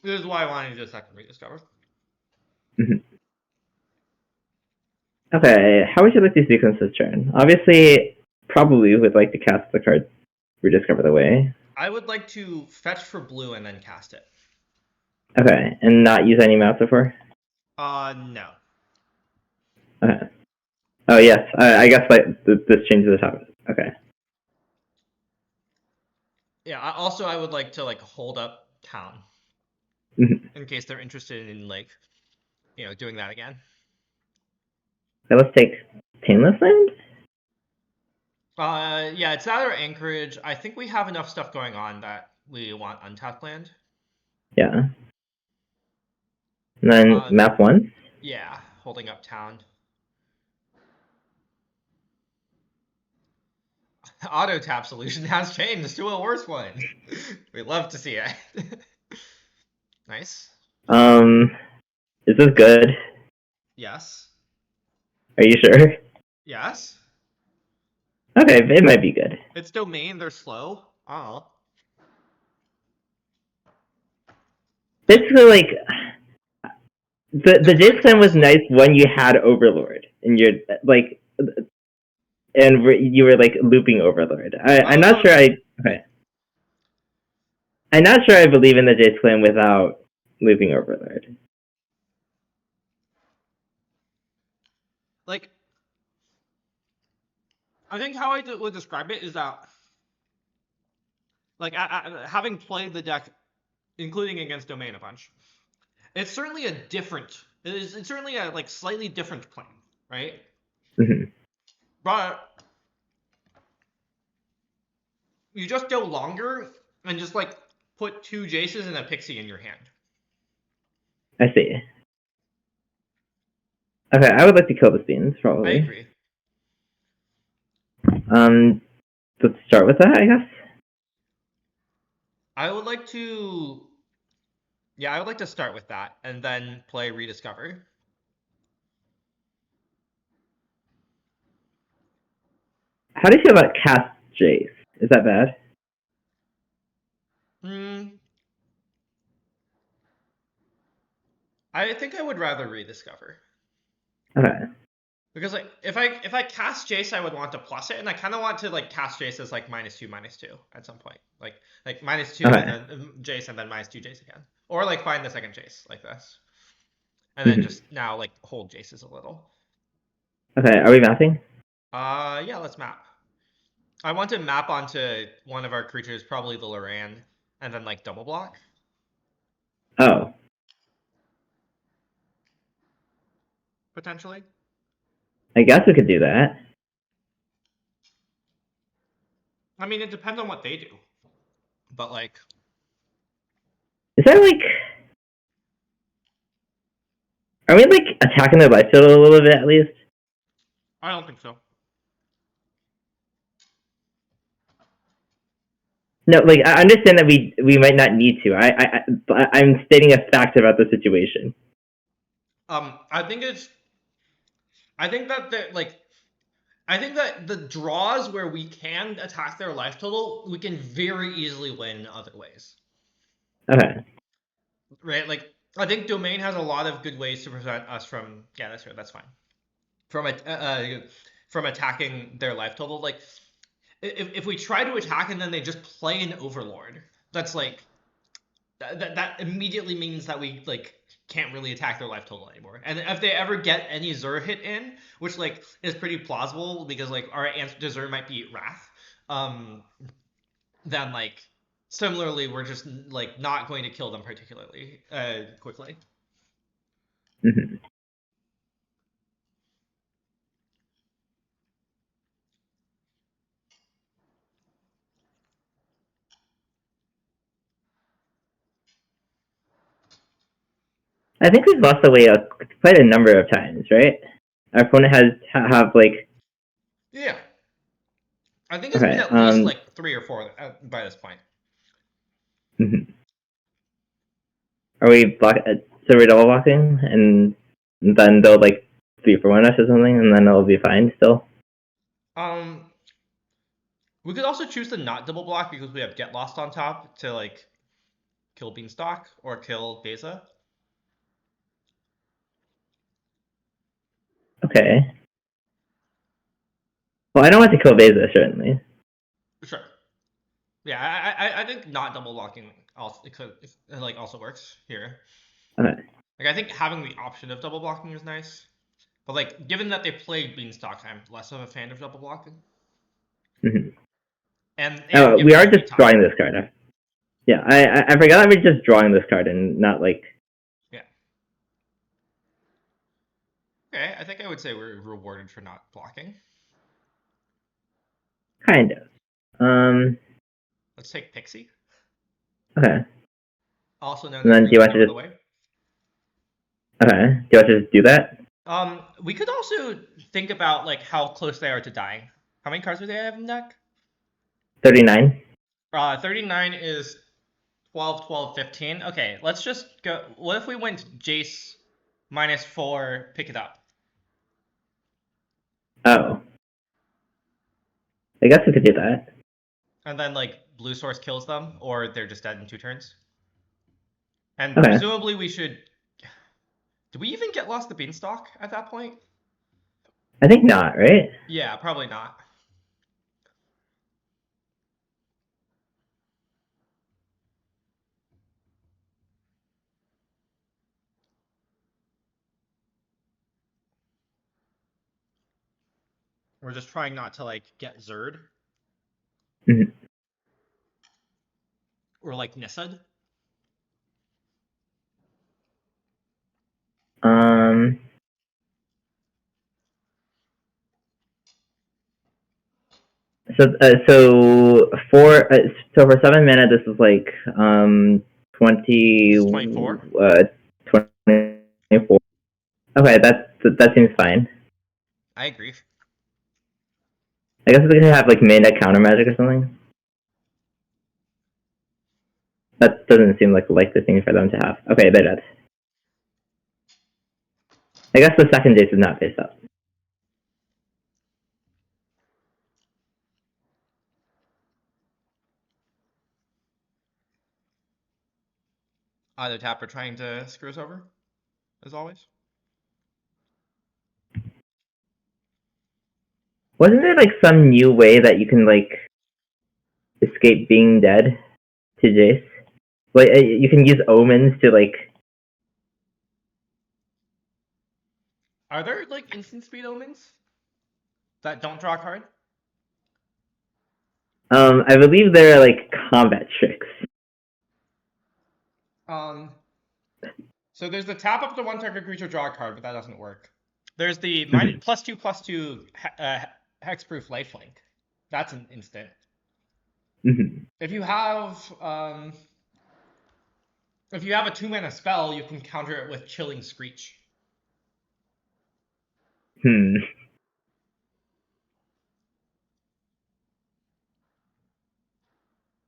This is why I wanted to do a second rediscover. Mm-hmm. Okay, how would you like to sequence this turn? Obviously, probably would like to cast the card Rediscover the Way. I would like to fetch for blue and then cast it. Okay, and not use any Massive? No. Okay. Oh, yes, I guess this changes the topic. Okay. Yeah, I would like to hold up town. Mm-hmm. In case they're interested in doing that again. Okay, let's take Painless Land? Yeah, it's that or Anchorage. I think we have enough stuff going on that we want untapped land. Yeah. And then map 1? Yeah, holding up town. Auto tap solution has changed to a worse one. We love to see it. Nice. Is this good? Yes. Are you sure? Yes. Okay, it might be good. It's domain, they're slow. Oh. Basically, like, the Jace clan was nice when you had Overlord, and you're, like, and you were, like, looping Overlord. I'm not sure okay. I'm not sure I believe in the Jace clan without looping Overlord. Like, I think how I would describe it is that, like, having played the deck, including against Domain a bunch, it's certainly a different. It's certainly a like slightly different plane, right? Mm-hmm. But you just go longer and just like put 2 Jaces and a Pixie in your hand. I see. Okay, I would like to kill the Beans, probably. I agree. Let's start with that, I guess. I would like to. Yeah, I would like to start with that and then play Rediscover. How do you feel about Cast Jace? Is that bad? I think I would rather Rediscover. Okay. Because like if I cast Jace, I would want to plus it, and I kind of want to like cast Jace as like -2/-2 at some point, like -2 Okay. and then Jace and then -2 Jace again, or like find the second Jace like this, and then just now like hold Jaces a little. Okay, are we mapping? Yeah, let's map. I want to map onto one of our creatures, probably the Loran, and then like double block. Oh. Potentially. I guess we could do that. I mean, it depends on what they do, but like. Is that like? Are we like attacking their life total a little bit at least? I don't think so. No, like I understand that we might not need to. I'm stating a fact about the situation. I think it's. I think that I think that the draws where we can attack their life total, we can very easily win in other ways. Okay. Right? Like, I think Domain has a lot of good ways to prevent us from. Yeah, that's right. That's fine. From attacking their life total. Like, if we try to attack and then they just play an Overlord, that's like that immediately means that we like can't really attack their life total anymore. And if they ever get any Zur hit in, which like is pretty plausible because like our answer to Zur might be Wrath, then like similarly we're just like not going to kill them particularly quickly. Mm-hmm. I think we've lost the way quite a number of times, right? Our opponent has have like. Yeah. I think it's been at least like 3 or 4 by this point. Mm-hmm. Are we so we're double blocking, and then they'll like 3-for-1 us or something, and then it'll be fine still? We could also choose to not double block because we have Get Lost on top to like kill Beanstalk or kill Beza. Okay. Well, I don't want to kill Beza, certainly. Sure. Yeah, I think not double blocking also also works here. Okay. Like I think having the option of double blocking is nice, but like given that they played Beanstalk, I'm less of a fan of double blocking. Mm-hmm. And we are just drawing this card. Yeah, I forgot that we're just drawing this card and not like. Yeah. Okay, I think I would say we're rewarded for not blocking. Kind of. Let's take Pixie. Okay. Also known and as then do you want to the way. Okay. Do you want to just do that? We could also think about like how close they are to dying. How many cards do they have in deck? 39. 39 is 12, 12, 15. Okay, let's just go. What if we went Jace -4, pick it up? Oh. I guess we could do that. And then like blue source kills them, or they're just dead in 2 turns. And Okay. presumably we should. Do we even get Lost the Beanstalk at that point? I think not, right? Yeah, probably not. We're just trying not to like get Zerd Mhm. or like Nissad. Um. So for 7 mana, this is like 20. This is 24. 24. Okay, that seems fine. I agree. I guess we could have like main deck counter magic or something. That doesn't seem like a likely thing for them to have. Okay, they're dead. I guess the second Jace is not face up. Either tapper trying to screw us over, as always. Wasn't there like some new way that you can like escape being dead to Jace? Like you can use omens to like. Are there like instant speed omens that don't draw a card? I believe there are like combat tricks. So there's the tap up to 1 target creature, draw a card, but that doesn't work. There's the +2/+2 hexproof lifelink. That's an instant. If you have a 2-mana spell, you can counter it with Chilling Screech.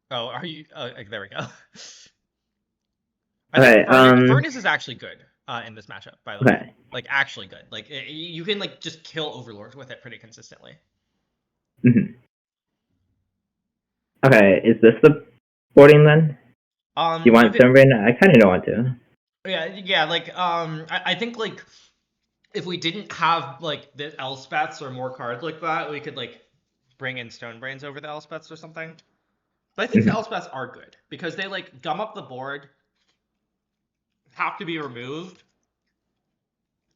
Oh, are you? There we go. I think Furnace is actually good in this matchup, by the way. Like, actually good. Like, you can like just kill Overlords with it pretty consistently. Okay, is this the boarding then? Do you want Stonebreed? I kind of don't want to. Yeah. Like, I think like if we didn't have like the Elspeths or more cards like that, we could like bring in Stonebrains over the Elspeths or something. But I think the Elspeths are good because they like gum up the board, have to be removed,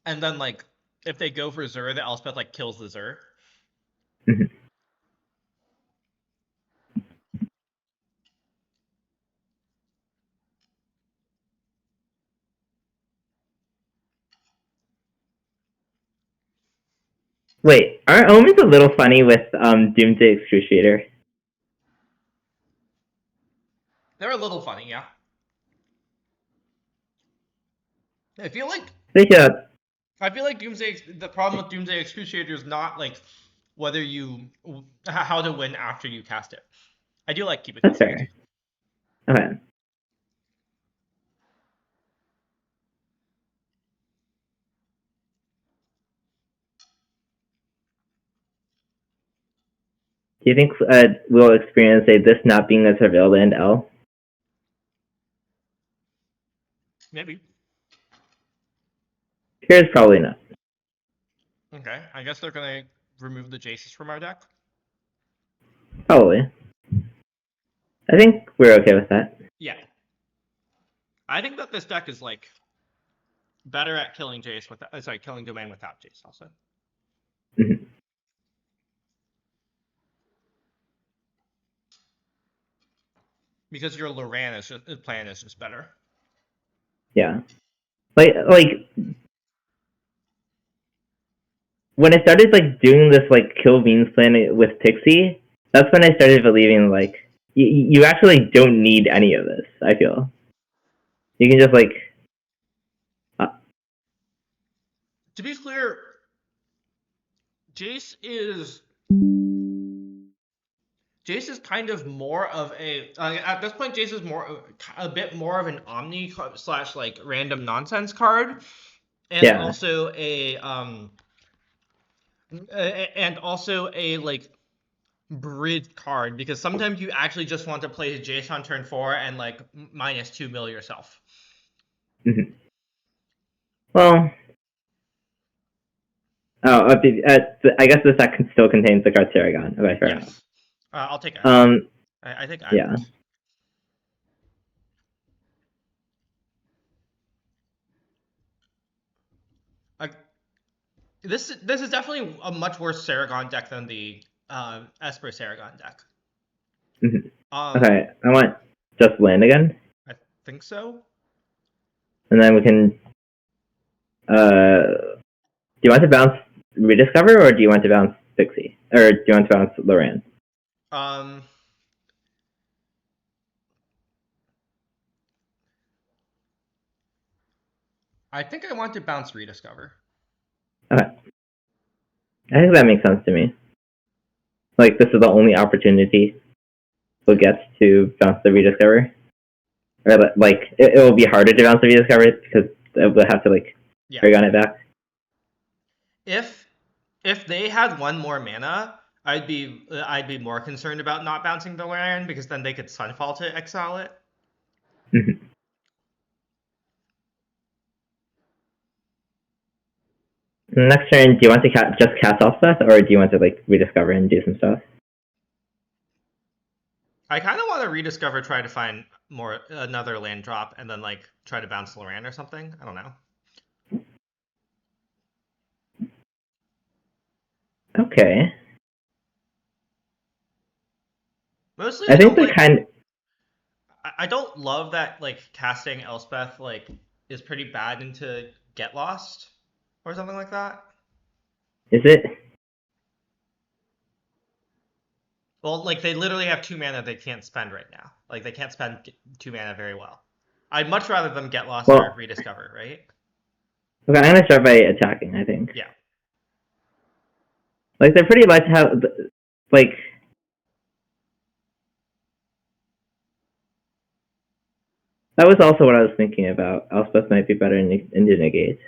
and then like if they go for Zur, the Elspeth like kills the Zur. Wait, aren't omens a little funny with Doomsday Excruciator? They're a little funny, yeah. I feel like the problem with Doomsday Excruciator is not like how to win after you cast it. I do like keeping That's fair. Okay. Do you think we'll experience this not being a Surveil land L? Maybe. Here's probably not. Okay, I guess they're gonna remove the Jaces from our deck. Probably. I think we're okay with that. Yeah. I think that this deck is like better at killing Jace killing Domain without Jace also. Because your Loran plan is just better. Yeah. Like when I started like doing this like kill beans plan with Pixie, that's when I started believing like you actually don't need any of this. I feel you can just like To be clear, Jace is kind of more of a at this point. Jace is a bit more of an omni slash like random nonsense card, and Yeah. also a like bridge card, because sometimes you actually just want to play Jace on turn 4 and like -2 mill yourself. Mhm. Well, I guess this deck still contains the card Saragon. Okay, fair enough. Yes. I'll take Island. I think Yeah. Island. This is definitely a much worse Saragon deck than the Esper Saragon deck. Mhm. Okay, I want just land again, I think so. and then we can. Do you want to bounce Rediscover, or do you want to bounce Pixie, or do you want to bounce Loran? I think I want to bounce Rediscover. Okay, I think that makes sense to me. Like, this is the only opportunity we'll get to bounce the Rediscover. Or, like, it will be harder to bounce the Rediscover because we'll have to, like, Saragon it back. If they had one more mana, I'd be more concerned about not bouncing the Loran, because then they could Sunfall to exile it. Mm-hmm. Next turn, do you want to just cast Elspeth, or do you want to like rediscover and do some stuff? I kind of want to rediscover, try to find another land drop, and then like try to bounce Loran or something. I don't know. Okay. Mostly, I think I don't love that like casting Elspeth like is pretty bad into Get Lost or something like that. Is it? Well, like they literally have 2 mana they can't spend right now. Like they can't spend 2 mana very well. I'd much rather them Get Lost or Rediscover, right? Okay, I'm gonna start by attacking. I think. Yeah. Like they're pretty light to have. Like. That was also what I was thinking about. Elspeth might be better into negate.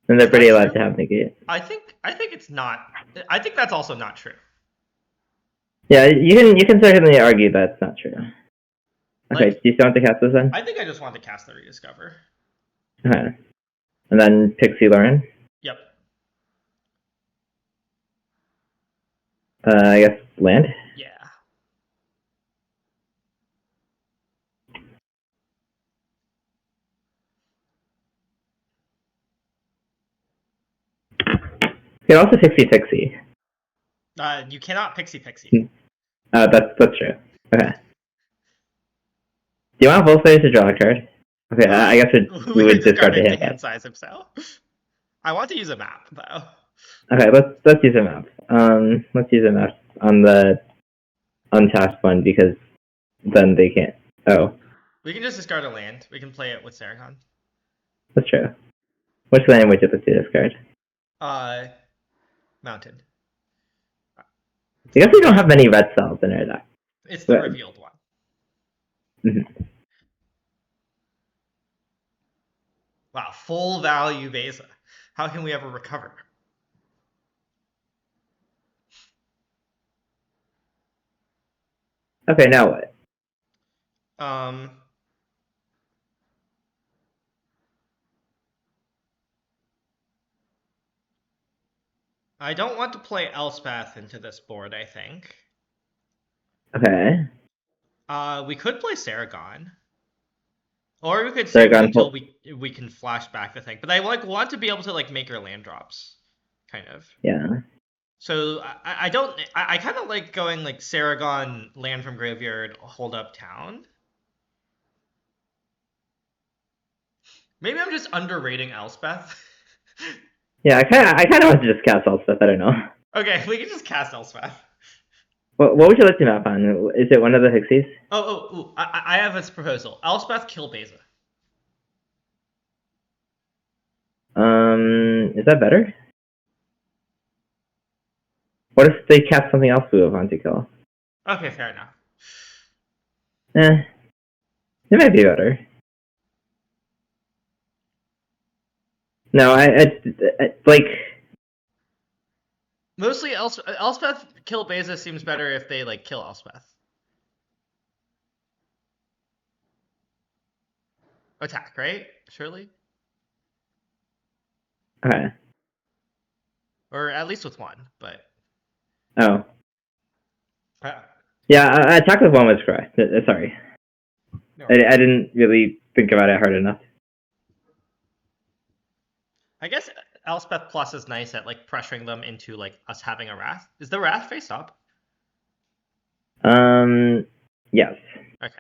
And they're pretty allowed to have negate. I think it's not. I think that's also not true. Yeah, you can certainly argue that's not true. Okay, do you still want to cast this then? I think I just want to cast the Rediscover. Okay. And then Pixie Loran? Yep. I guess land? Yeah. You can also Pixie. You cannot Pixie. That's true. Okay. Do you want Volspace to draw a card? Okay, I guess we would discard the hand size himself. I want to use a map though. Okay, let's use a map. Let's use a map on the untapped one, because then they can't. Oh. We can just discard a land. We can play it with Saragon. That's true. Which land would you like to discard? Mountain. I guess we don't have many red cells in our deck. It's the revealed one. Mm-hmm. Wow, full value Beza. How can we ever recover? Okay, now what? I don't want to play Elspeth into this board, I think. Okay. We could play Saragon. Or we could save it until we can flash back the thing. But I want to be able to like make our land drops, kind of. Yeah. So I kind of like going like Saragon, land from graveyard, hold up town. Maybe I'm just underrating Elspeth. Yeah, I kind of want to just cast Elspeth. I don't know. Okay, we can just cast Elspeth. What would you like to map on? Is it one of the Pixies? I have this proposal. Elspeth, kill Beza. Is that better? What if they cast something else blue upon to kill? Okay, fair enough. It might be better. No, I like. Mostly Elspeth kill Beza seems better if they like kill Elspeth. Attack, right? Surely? Okay. Or at least with one, but Oh. uh, Yeah, attack with one was correct. Sorry. no. I didn't really think about it hard enough. I guess Elspeth plus is nice at like pressuring them into like us having a Wrath. Is the Wrath face up? Yes. Okay.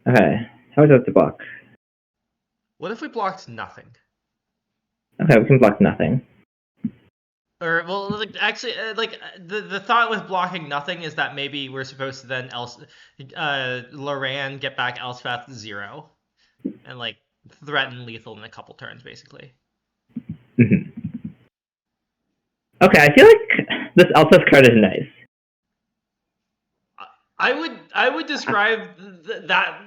Okay. How is that to block? What if we blocked nothing? Okay, we can block nothing. Or well, like, actually, the thought with blocking nothing is that maybe we're supposed to then Loran get back Elspeth 0, and like threaten lethal in a couple turns, basically. Mm-hmm. Okay, I feel like this Elspeth card is nice. I would describe that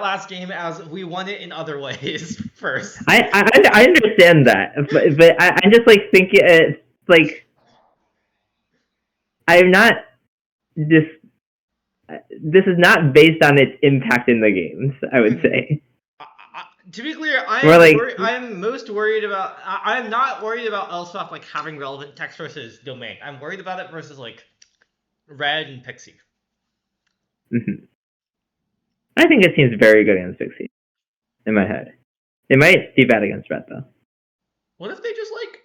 last game as we won it in other ways first. I understand that, but I'm just like thinking it's like I'm not this. This is not based on its impact in the games. I would say. To be clear, I'm most worried about. I'm not worried about Elspeth like having relevant text versus domain. I'm worried about it versus like Red and Pixie. Mm-hmm. I think it seems very good against Pixie. In my head, it might be bad against Red though. What if they just like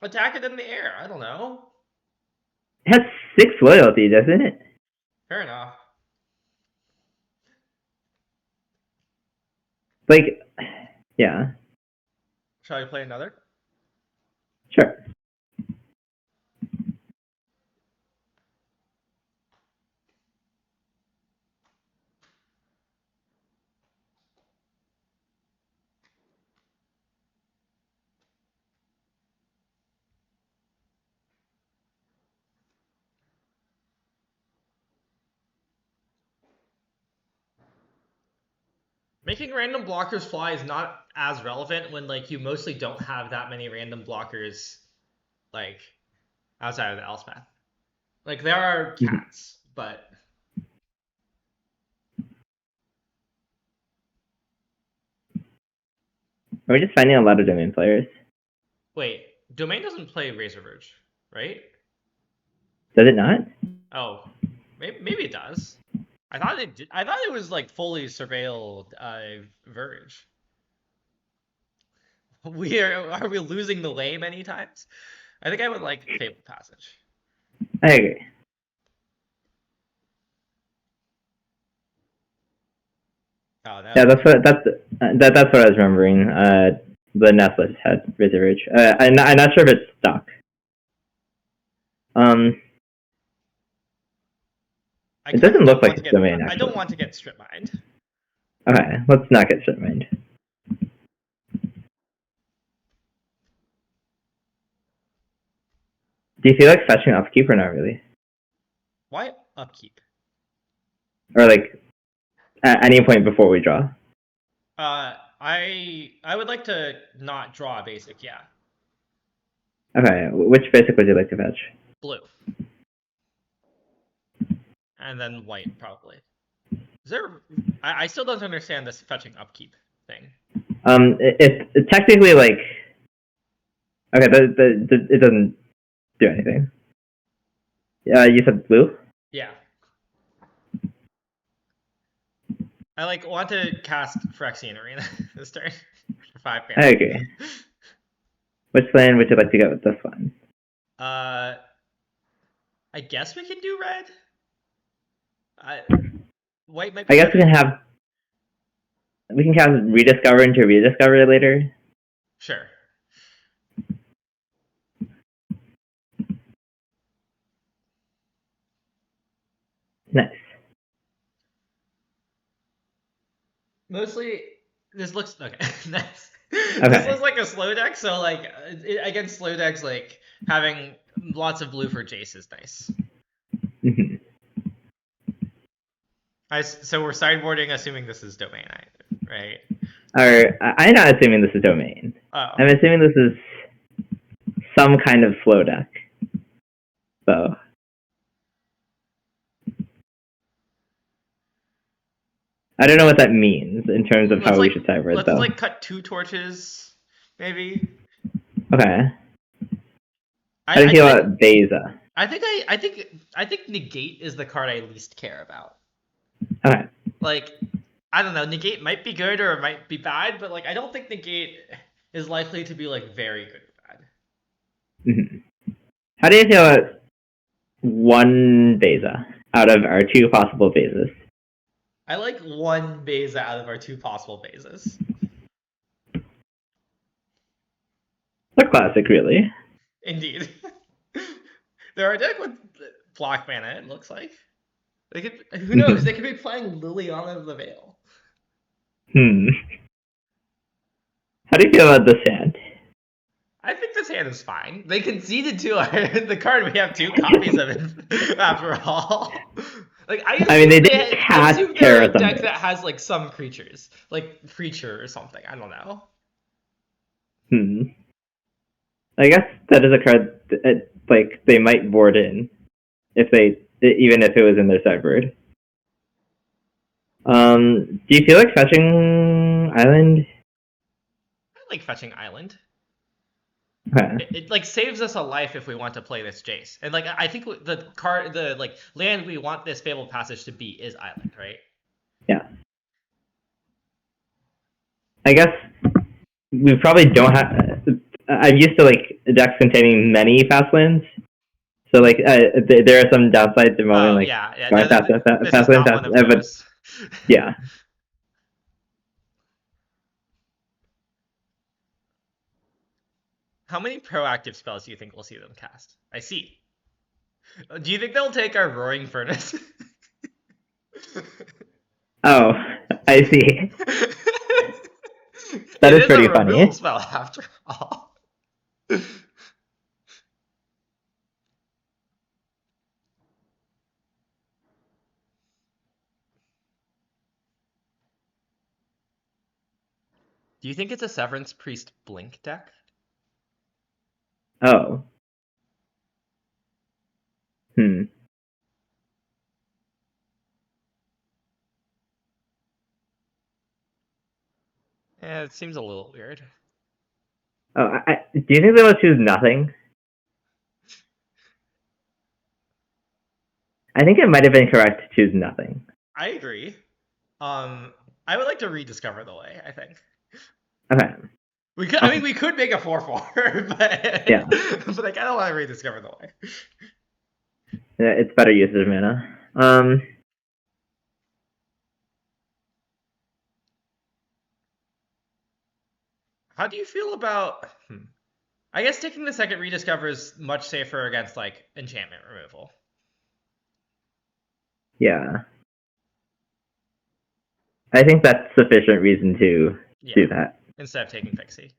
attack it in the air? I don't know. It has 6 loyalty, doesn't it? Fair enough. Like, yeah. Shall I play another? Sure. Making random blockers fly is not as relevant when like you mostly don't have that many random blockers like outside of the Elspeth. Like there are cats, but We're just finding a lot of domain players. wait, Domain doesn't play Razor Verge, right? Does it not? Oh, maybe it does. I thought it did. I thought it was like fully surveilled Verge. Are we losing the lay many times? I think I would like Fable Passage. I agree. Oh, Yeah, that's what I was remembering. The Nestless had Razor Ridge. I'm not sure if it's stock. It doesn't look like it's domain. Actually, I don't want to get strip mined. Okay, let's not get strip mined. Do you feel like fetching upkeep or not really? Why upkeep? Or like at any point before we draw? I would like to not draw a basic, yeah. Okay, which basic would you like to fetch? Blue. And then white, probably. Is there? I still don't understand this fetching upkeep thing. It's technically like. Okay, it doesn't do anything. You said blue? Yeah. I like want to cast Phyrexian Arena this turn for 5 mana. I agree. Which land would you like to go with this one? I guess we can do red. White might be. I guess we can cast Rediscover into Rediscover later. Sure. Nice. Mostly, this looks okay. Nice. Okay. This looks like a slow deck, so like against slow decks, like having lots of blue for Jace is nice. hmm So we're sideboarding, assuming this is domain, right? Or I'm not assuming this is domain. Oh, I'm assuming this is some kind of slow deck. So I don't know what that means in terms of how we should sideboard. Let's though. like cut 2 torches, maybe. Okay. How do you feel about Beza? I think negate is the card I least care about. Okay. Like, I don't know, negate might be good or it might be bad, but like I don't think negate is likely to be like very good or bad. Mm-hmm. How do you feel about one Beza out of our 2 possible Bezas? I like one Beza out of our 2 possible Bezas. A classic, really. Indeed. There are deck with black mana, it looks like. They could, who knows? They could be playing Liliana of the Veil. How do you feel about this hand? I think this hand is fine. They conceded to the card. We have 2 copies of it, after all. Like I mean, they did cast they're a deck that has like some creatures, like Preacher or something. I don't know. I guess that is a card that, like, they might board in even if it was in their sideboard. Do you feel like fetching Island? I like fetching Island. Okay. It like saves us a life if we want to play this Jace, and like I think the like land we want this Fabled Passage to be is Island, right? Yeah. I guess we probably don't have. I'm used to like decks containing many fast lands, so like there are some downsides involving like fast lands. But yeah. How many proactive spells do you think we'll see them cast? I see. Do you think they'll take our Roaring Furnace? Oh, I see. That is pretty funny. It spell after all. Do you think it's a Severance Priest Blink deck? Oh. Yeah, it seems a little weird. Oh, do you think they will choose nothing? I think it might have been correct to choose nothing. I agree. I would like to rediscover the way, I think. Okay. We could. I mean, we could make a 4/4, but yeah. But I kind of want to rediscover the way. Yeah, it's better usage of mana. How do you feel about? I guess taking the second rediscover is much safer against like enchantment removal. Yeah. I think that's sufficient reason to do that. Instead of taking Fixie.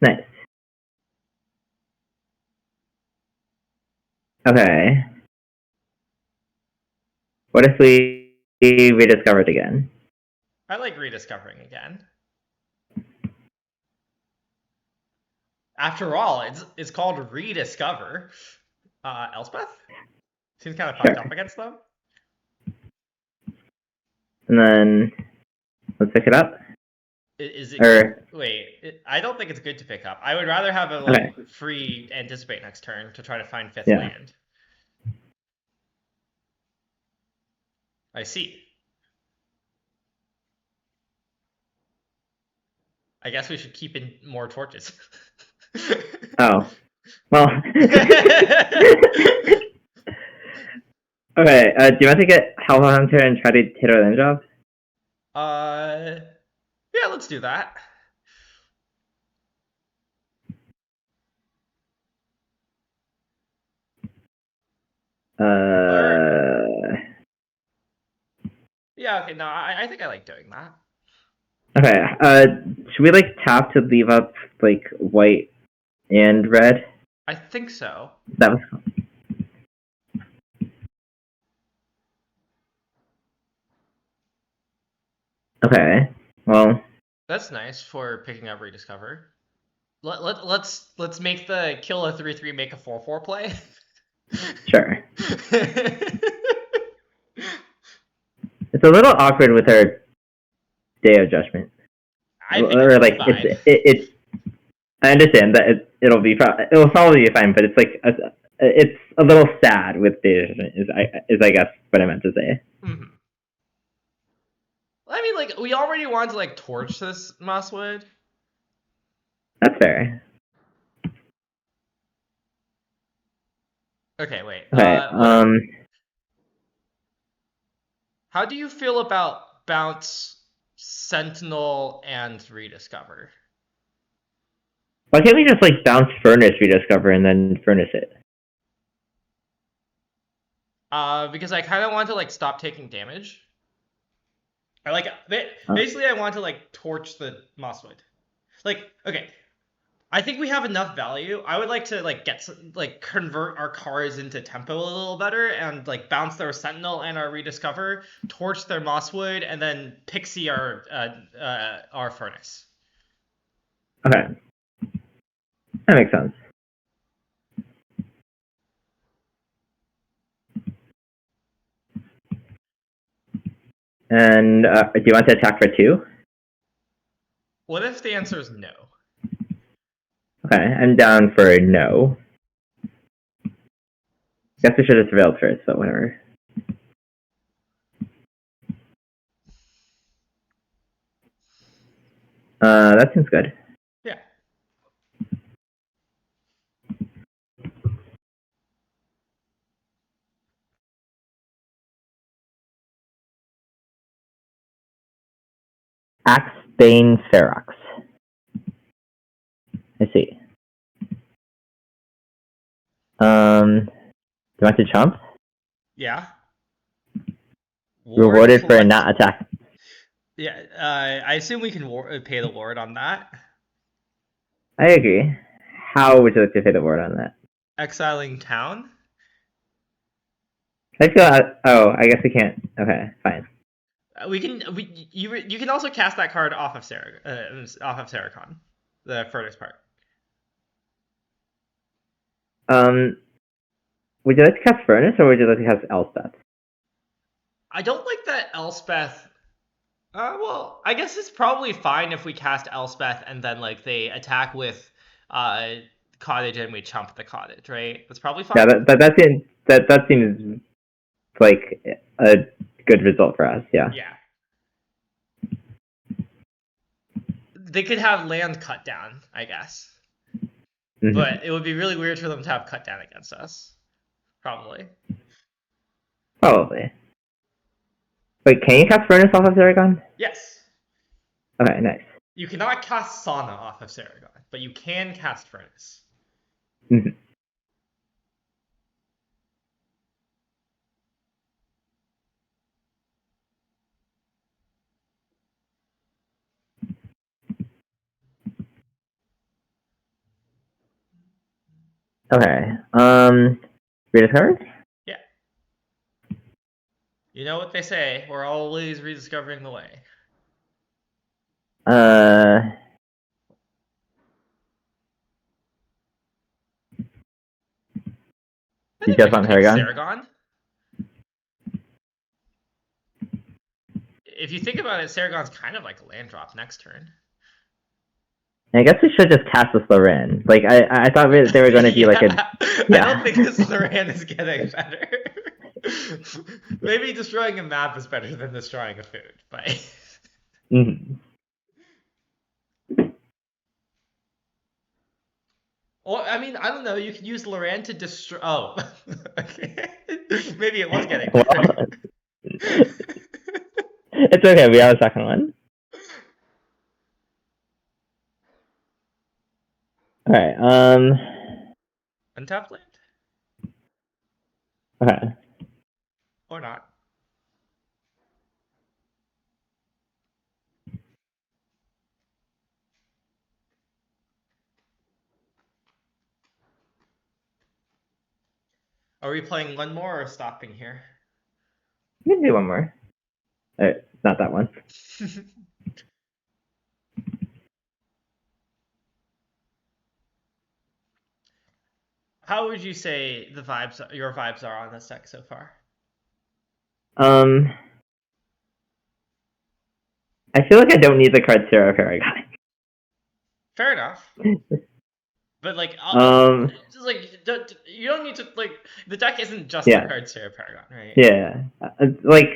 Nice. Okay. What if we rediscover it again? I like rediscovering again. After all, it's called Rediscover. Elspeth? Seems kind of fucked up against them. And then let's pick it up. Is it? Wait, I don't think it's good to pick up. I would rather have a free anticipate next turn to try to find 5th land. I see. I guess we should keep in more torches. Oh. Well. Okay, do you want to get Hellhound Hunter and try to hit our land drop? Yeah, let's do that. Uh, Yeah, okay, no, I think I like doing that. okay, should we like tap to leave up like white and red? I think so. That was okay. Well, That's nice for picking up Rediscover. Let's make the kill a 3/3 make a 4/4 play. sure. It's a little awkward with our Day of Judgment, I think or it'll be like fine. it's. I understand that it'll probably be fine, but it's like it's a little sad with Day of Judgment. Is I guess what I meant to say. Mm-hmm. I mean, like, we already want to like torch this Mosswood. That's fair. Okay, wait. Okay. How do you feel about bounce, Sentinel, and Rediscover? Why can't we just like bounce Furnace Rediscover and then Furnace it? Because I kind of want to like stop taking damage. I like Huh? basically I want to like torch the Mosswood. Like, okay, I think we have enough value. I would like to like get some, like convert our cards into tempo a little better and like bounce their Sentinel and our Rediscover, torch their Mosswood, and then pixie our Furnace. Okay, that makes sense. And do you want to attack for 2? What if the answer is no? Okay, I'm down for no. Guess we should have surveilled first, but whatever. That seems good. Yeah. Axebane Ferox. I see. Do you want to chump? Yeah. Rewarded for not attack. Yeah, I assume we can pay the ward on that. I agree. How would you like to pay the word on that? Exiling town. I feel. I guess we can't. Okay, fine. You can also cast that card off of Saracon, the furthest part. Would you like to cast Furnace or would you like to cast Elspeth? I don't like that Elspeth. Well, I guess it's probably fine if we cast Elspeth and then like they attack with cottage and we chump the cottage, right? That's probably fine. Yeah, that seems like a good result for us. Yeah. Yeah. They could have land cut down, I guess. Mm-hmm. But it would be really weird for them to have cut down against us. Probably. Probably. Wait, can you cast Furnace off of Saragon? Yes. Okay, nice. You cannot cast Sauna off of Saragon, but you can cast Furnace. Mm-hmm. Okay. Rediscovered? Yeah. You know what they say, we're always rediscovering the way. You just want Paragon? Saragon? If you think about it, Saragon's kind of like a land drop next turn. I guess we should just cast this Loran. Like I thought they were going to be like a. Yeah. I don't think this Loran is getting better. Maybe destroying a map is better than destroying a food, but. Mm-hmm. Or I mean, I don't know. You could use Loran to destroy. Oh, okay. Maybe it was getting Well, there. it's okay. We have a second one. All right. Untapped land Okay. or not? Are we playing one more or stopping here? You can do one more. Not that one. How would you say your vibes are on this deck so far? Um, I feel like I don't need the card Sarah Paragon. Fair enough. But like, just like you don't need to like the deck isn't just Yeah. the card Sarah Paragon, right? Yeah. Like,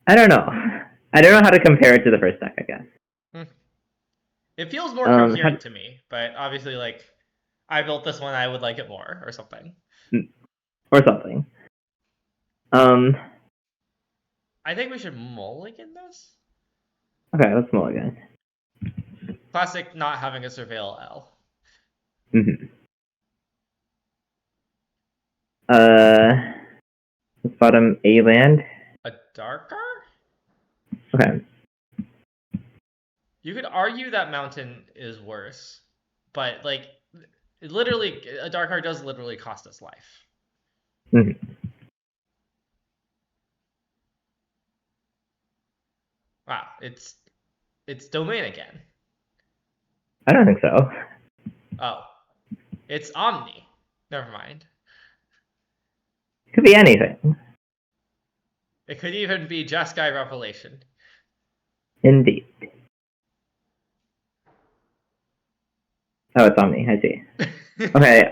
I don't know. I don't know how to compare it to the first deck, I guess. It feels more Um, coherent to me, but obviously, like, I built this one, I would like it more, or something. Or something. I think we should mulligan this. Okay, let's mulligan. Classic not having a surveil L. Mm-hmm. Let's bottom A land. A Darkar? Okay. You could argue that Mountain is worse, but like, literally, a Darkar does literally cost us life. Mm-hmm. Wow, it's domain again. I don't think so. Oh, it's Omni. Never mind. It could be anything. It could even be Jeskai Revelation. Indeed. Oh, it's Omni. I see. Okay.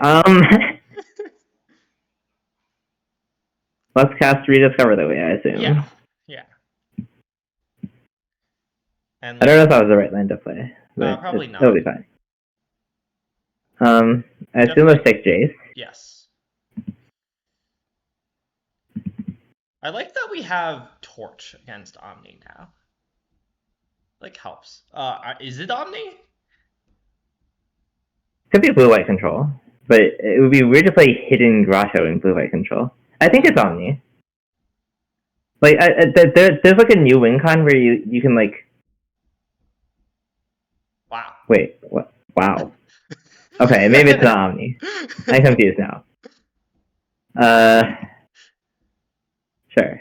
Let's cast Rediscover that way, I assume. Yeah. Yeah. And I don't know if that was the right land to play. But probably not. It'll be fine. I assume let's take Jace. Yes. I like that we have Torch against Omni now. Like, helps. Is it Omni? Could be blue-white control, but it would be weird to play Hidden Grotto in blue-white control. I think it's Omni. Like, there's like a new win con where you can like. Wow. Wait, what? Wow. Okay, maybe it's not Omni. I'm confused now. Sure.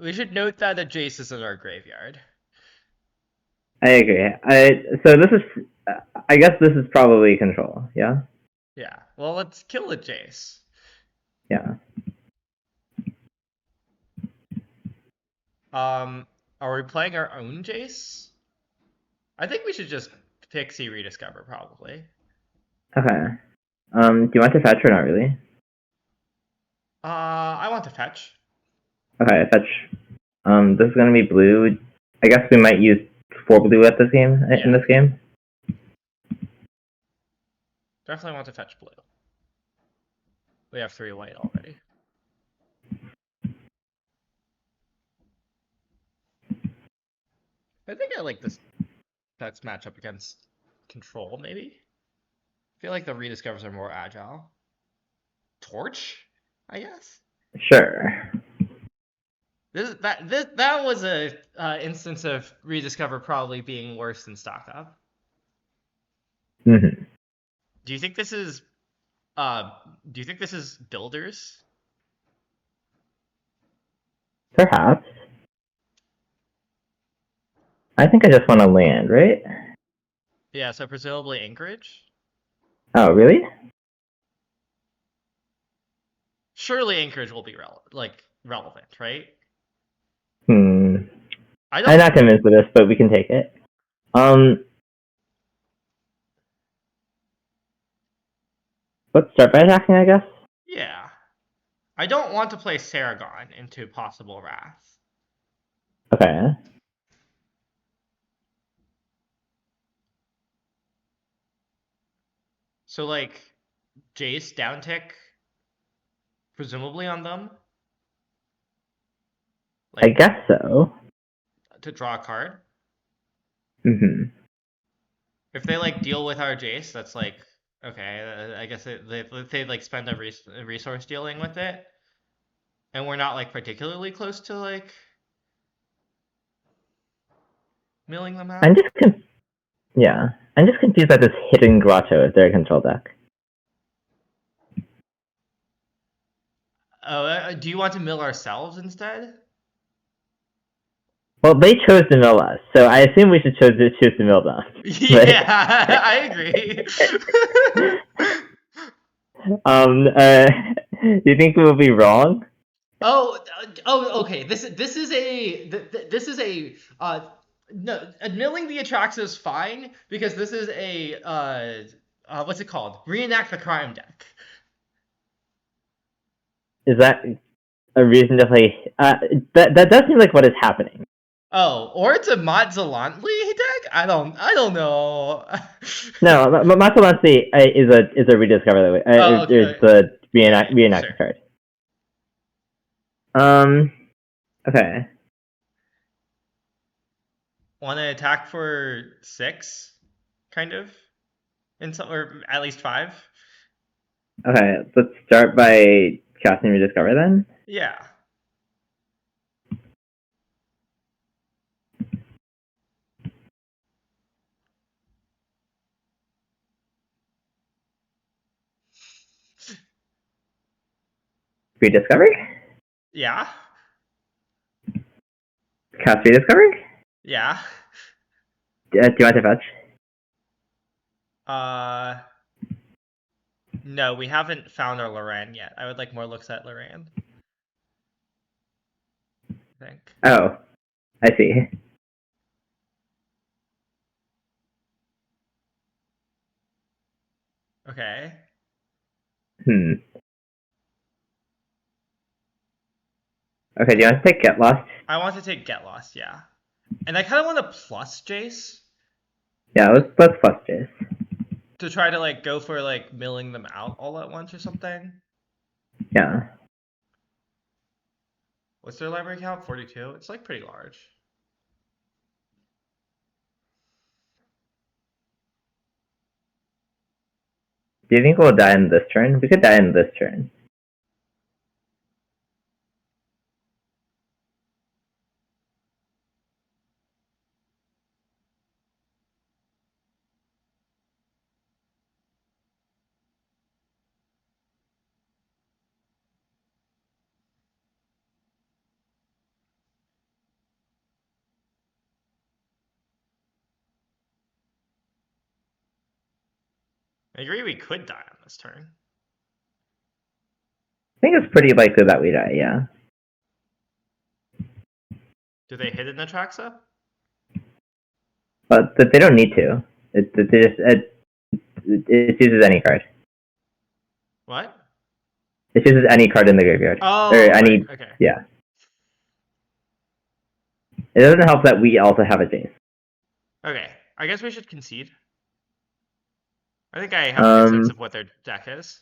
We should note that the Jace is in our graveyard. I agree. So this is, I guess this is probably control. Yeah. Yeah. Well, let's kill the Jace. Yeah. Are we playing our own Jace? I think we should just Pixie Rediscover, probably. Okay. Do you want to fetch or not really? I want to fetch. Okay, fetch. This is gonna be blue. I guess we might use 4 blue at this game. In this game. Definitely want to fetch blue. We have 3 white already. I think I like this That's matchup against control, maybe? I feel like the rediscovers are more agile. Torch, I guess? Sure. That was a instance of rediscover probably being worse than stock up. Mm-hmm. Do you think this is builders? Perhaps. I think I just want to land, right? Yeah, so presumably Anchorage? Oh, really? Surely Anchorage will be relevant, right? I'm not convinced of this, but we can take it. Let's start by attacking, I guess. Yeah. I don't want to play Saragon into possible Wrath. Okay. So like Jace down tick, presumably on them. I guess so. To draw a card. Hmm. If they like deal with our Jace, that's like okay. I guess they like spend a resource dealing with it, and we're not like particularly close to like milling them out. Yeah, I'm just confused by this hidden grotto as their control deck. Oh, do you want to mill ourselves instead? Well, they chose to mill us, so I assume we should choose to mill them. Yeah, I agree. Do you think we will be wrong? Okay. This is a no, milling the Atraxa is fine because this is a what's it called? Reenact the crime deck. Is that a reason to play? That does seem like what is happening. Oh, or it's a Modzalantli deck? I don't know. No, Matsulansi is a rediscover that Oh, okay. is the reenact Sure. card. Okay. Want to attack for 6, kind of, in some, or at least 5. Okay, let's start by casting rediscover then. Yeah. Rediscover? Yeah. Cast rediscover? Yeah. Do you want to fetch? No, we haven't found our Loran yet. I would like more looks at Loran. I think. Oh, I see. Okay. Okay, do you want to take Get Lost? I want to take Get Lost, yeah. And I kind of want to plus Jace. Yeah, let's plus Jace. To try to like go for like milling them out all at once or something. Yeah. What's their library count? 42? It's like pretty large. Do you think we'll die in this turn? We could die in this turn. I agree we could die on this turn. I think it's pretty likely that we die, yeah. Do they hit an Atraxa? But they don't need to. It chooses any card. What? It chooses any card in the graveyard. Oh, or any, right. Okay. Yeah. It doesn't help that we also have a Jace. Okay. I guess we should concede. I think I have a good sense of what their deck is.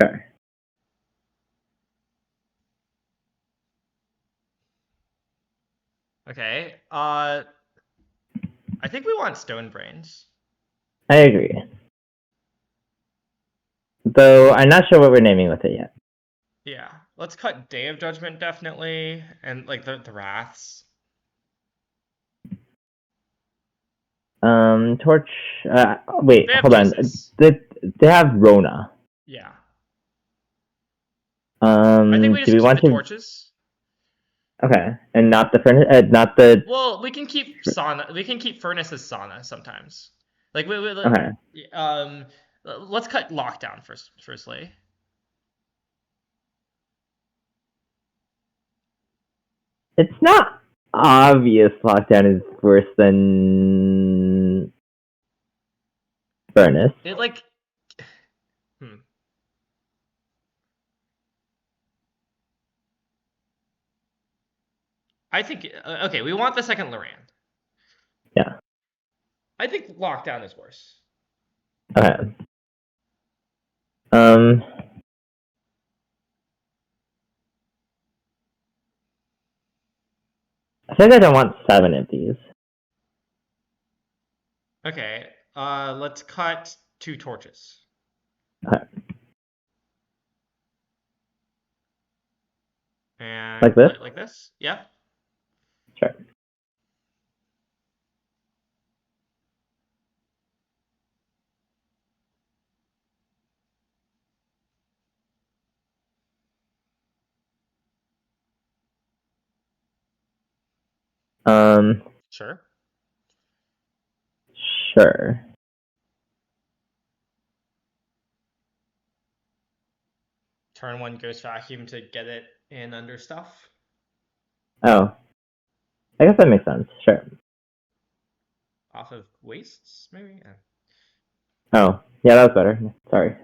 Sure. Okay. I think we want Stone Brains. I agree. Though I'm not sure what we're naming with it yet. Yeah. Let's cut Day of Judgment definitely, and like the Wraths. Torch. Wait, hold on. They have Rona. Yeah. I think we just do we keep want the to torches. Okay, and not the furnace. Not the. Well, we can keep Sauna. We can keep Furnace as Sauna sometimes. Like Okay. Let's cut Lockdown firstly. It's not obvious Lockdown is worse than Furnace. It like. I think okay. We want the second Loran. Yeah. I think Lockdown is worse. Okay. Um, I think I don't want 7 of these. Okay. Let's cut 2 torches. Okay. And Like this? like this? Yeah. Sure. Sure. Sure. Turn 1 ghost vacuum to get it in under stuff. Oh. I guess that makes sense. Sure. Off of wastes, maybe? Yeah. Oh. Yeah, that was better. Sorry.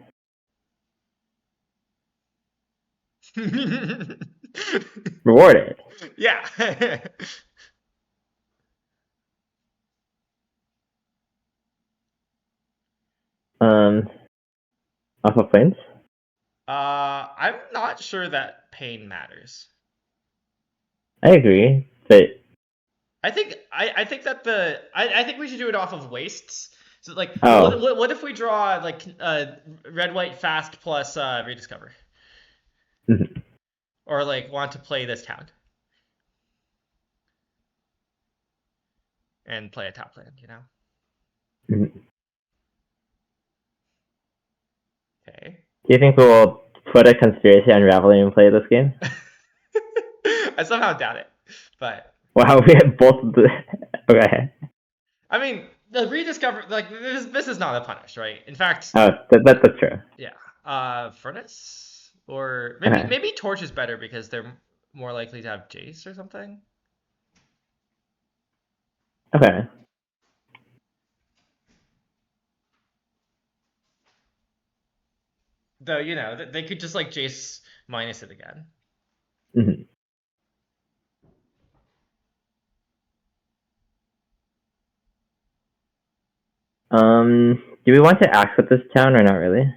Rewarded. Yeah. Off of planes? I'm not sure that pain matters. I agree, but I think that I think we should do it off of wastes. So like, oh, what if we draw like red white fast plus rediscover, mhm. or like want to play this town and play a top land, you know? Mhm. Okay. Do you think we'll put a conspiracy unraveling and play this game? I somehow doubt it, but Wow, we have both of the. Okay. I mean the rediscover like this is not a punish, right? In fact, Oh, that's true. yeah. Furnace or Okay. maybe torch is better because they're more likely to have Jace or something. Okay. Though you know they could just like Jace minus it again. Mhm. Do we want to axe with this town or not really?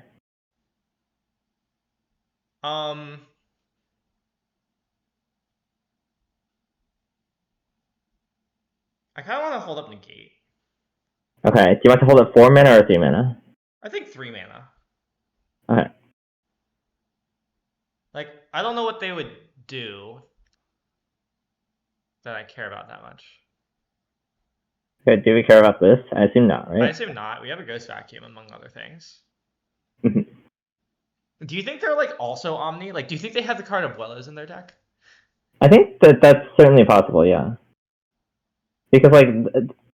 Um, I kind of want to hold up negate. Okay. Do you want to hold it 4 mana or 3 mana? I think 3 mana. Okay. Like I don't know what they would do that I care about that much. Okay. Do we care about this? I assume not, I right? assume not. We have a ghost vacuum among other things. Mhm. Do you think they're like also Omni? Like, do you think they have the card Abuelos in their deck? I think that's certainly possible. Yeah. Because like,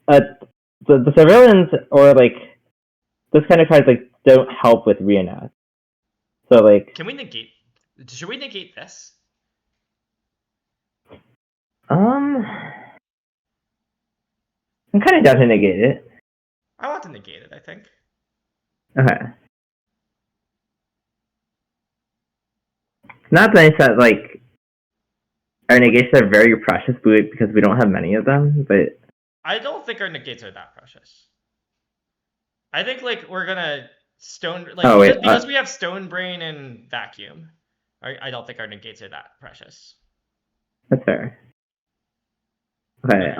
uh, the civilians or like this kind of cards like don't help with reenact. So like, Can we negate? Should we negate this? I'm kind of down to negate it. I want to negate it. I think. Okay. It's not nice that like our negations are very precious because we don't have many of them, but I don't think our negates are that precious. I think like we're gonna stone like oh wait, because we have stone brain and vacuum. I don't think our negates are that precious. that's fair. Okay. Okay.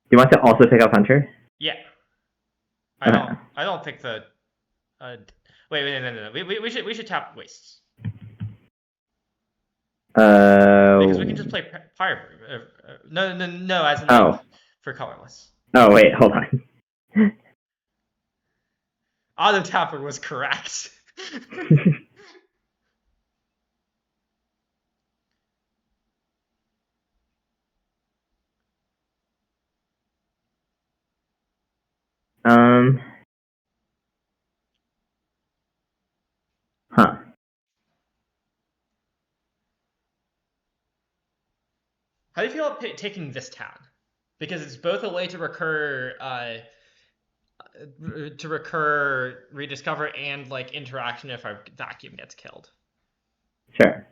Do you want to also pick up Hunter? Yeah. Okay. I don't think the wait no. We should tap wastes because we can just play fire. No as in like Oh. for colorless. Oh wait, hold on. Auto tapper was correct. um. Huh. How do you feel about taking this town? Because it's both a way to recur rediscover and like interaction if our vacuum gets killed. Sure.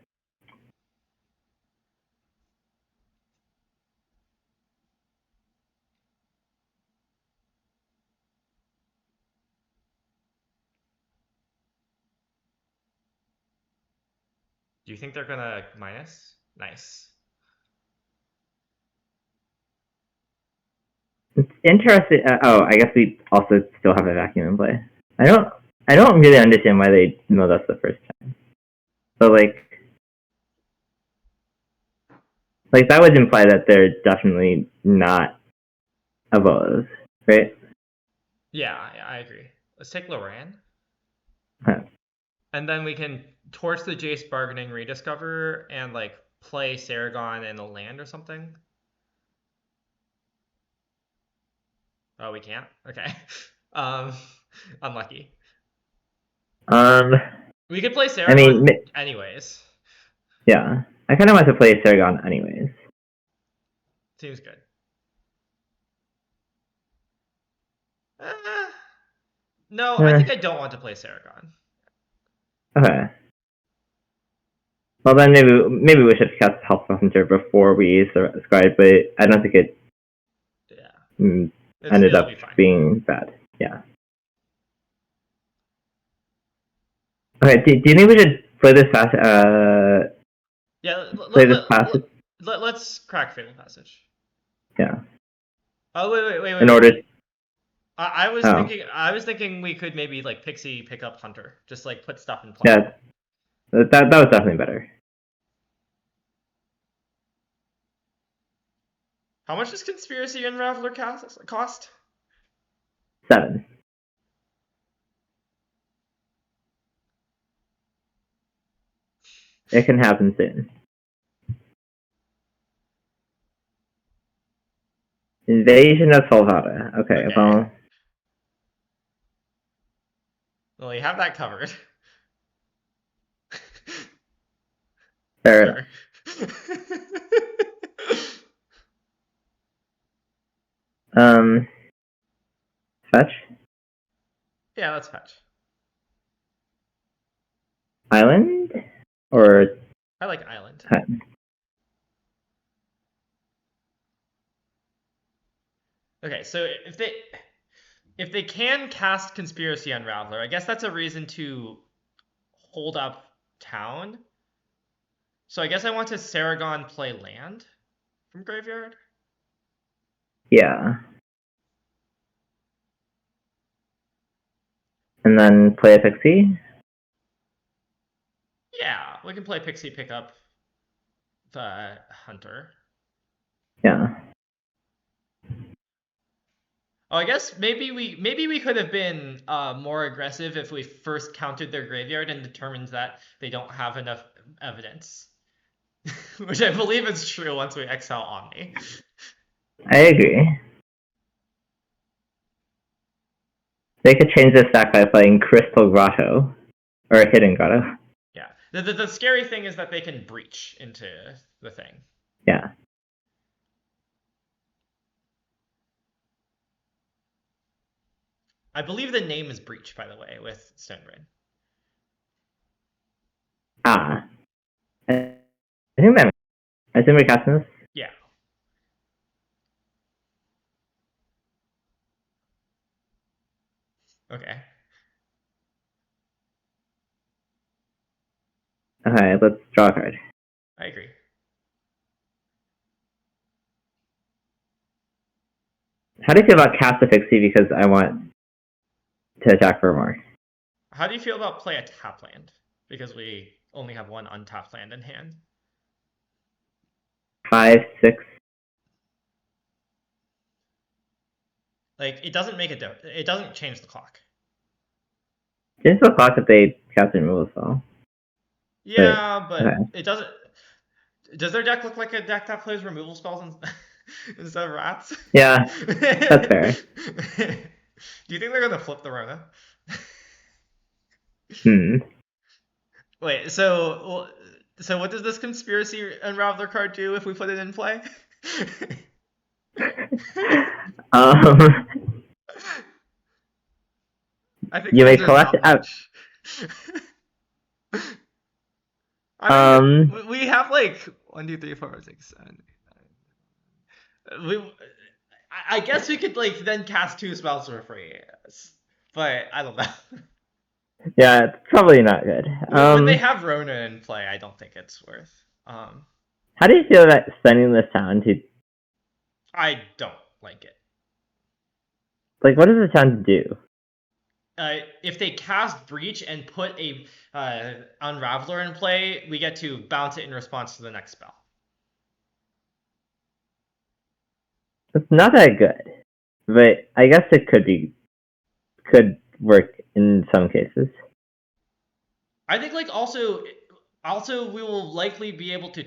Do you think they're gonna minus? Nice. It's interesting. I guess we also still have a vacuum in play. I don't really understand why they milled us the first time. So like that would imply that they're definitely not above, right? Yeah, I agree. Let's take Loran. Huh. And then we can torch the Jace bargaining rediscover and like play Saragon in the land or something. Oh, we can't? Okay. Um unlucky. Um, We could play I mean, Saragon anyways. yeah, I kind of want to play Saragon anyways. Seems good. No, I think I don't want to play Saragon. Okay. Well, then maybe we should cast Helpful Hunter before we use the Scribe, but I don't think it Yeah. ended It'll up be fine. being bad. Yeah. Okay. Do you think we should play this fast? Yeah, Play this passage. let's crack Fatal Passage. Yeah. Oh wait. In order. I was Oh. thinking we could maybe like Pixie pick up Hunter, just like put stuff in play. Yeah. That was definitely better. How much does Conspiracy Unraveler cost? 7. It can happen soon. Invasion of Solvada. Okay. Well. Well, you have that covered. Fair enough. Fetch. Yeah, let's fetch. Island or. I like Island. Okay, so if they can cast Conspiracy Unraveler, I guess that's a reason to hold up town. So I guess I want to Saragon play land from graveyard. Yeah. And then play a Pixie. Yeah, we can play Pixie pick up the Hunter. Yeah. Oh, I guess maybe we could have been more aggressive if we first counted their graveyard and determined that they don't have enough evidence, which I believe is true once we exile Omni. I agree. They could change the stack by playing Crystal Grotto or Hidden Grotto. Yeah. The scary thing is that they can breach into the thing. Yeah. I believe the name is Breach, by the way, with Stonebrain. I think that. I assume we're casting this. Yeah. Okay. Okay, let's draw a card. I agree. How do you feel about cast a Pixie because I want to attack for more? How do you feel about play a tap land? Because we only have one untapped land in hand. 5, 6. Like, it doesn't make it doesn't change the clock. Change the clock if they cast a removal spell. Yeah, but okay. It doesn't. Does their deck look like a deck that plays removal spells instead of rats? Yeah, that's fair. Do you think they're gonna flip the Rona? Wait, so what does this Conspiracy Unraveler card do if we put it in play? I think you may collect out. I mean, we have like 1, 2, 3, 4, 5, 6, 7, 8, 9. I guess we could like then cast 2 spells for free, but I don't know. Yeah, it's probably not good. When they have Rona in play, I don't think it's worth. How do you feel about sending this town to? I don't like it. Like, what does the town do? If they cast Breach and put a Unraveler in play, we get to bounce it in response to the next spell. It's not that good, but I guess it could work in some cases. I think like also we will likely be able to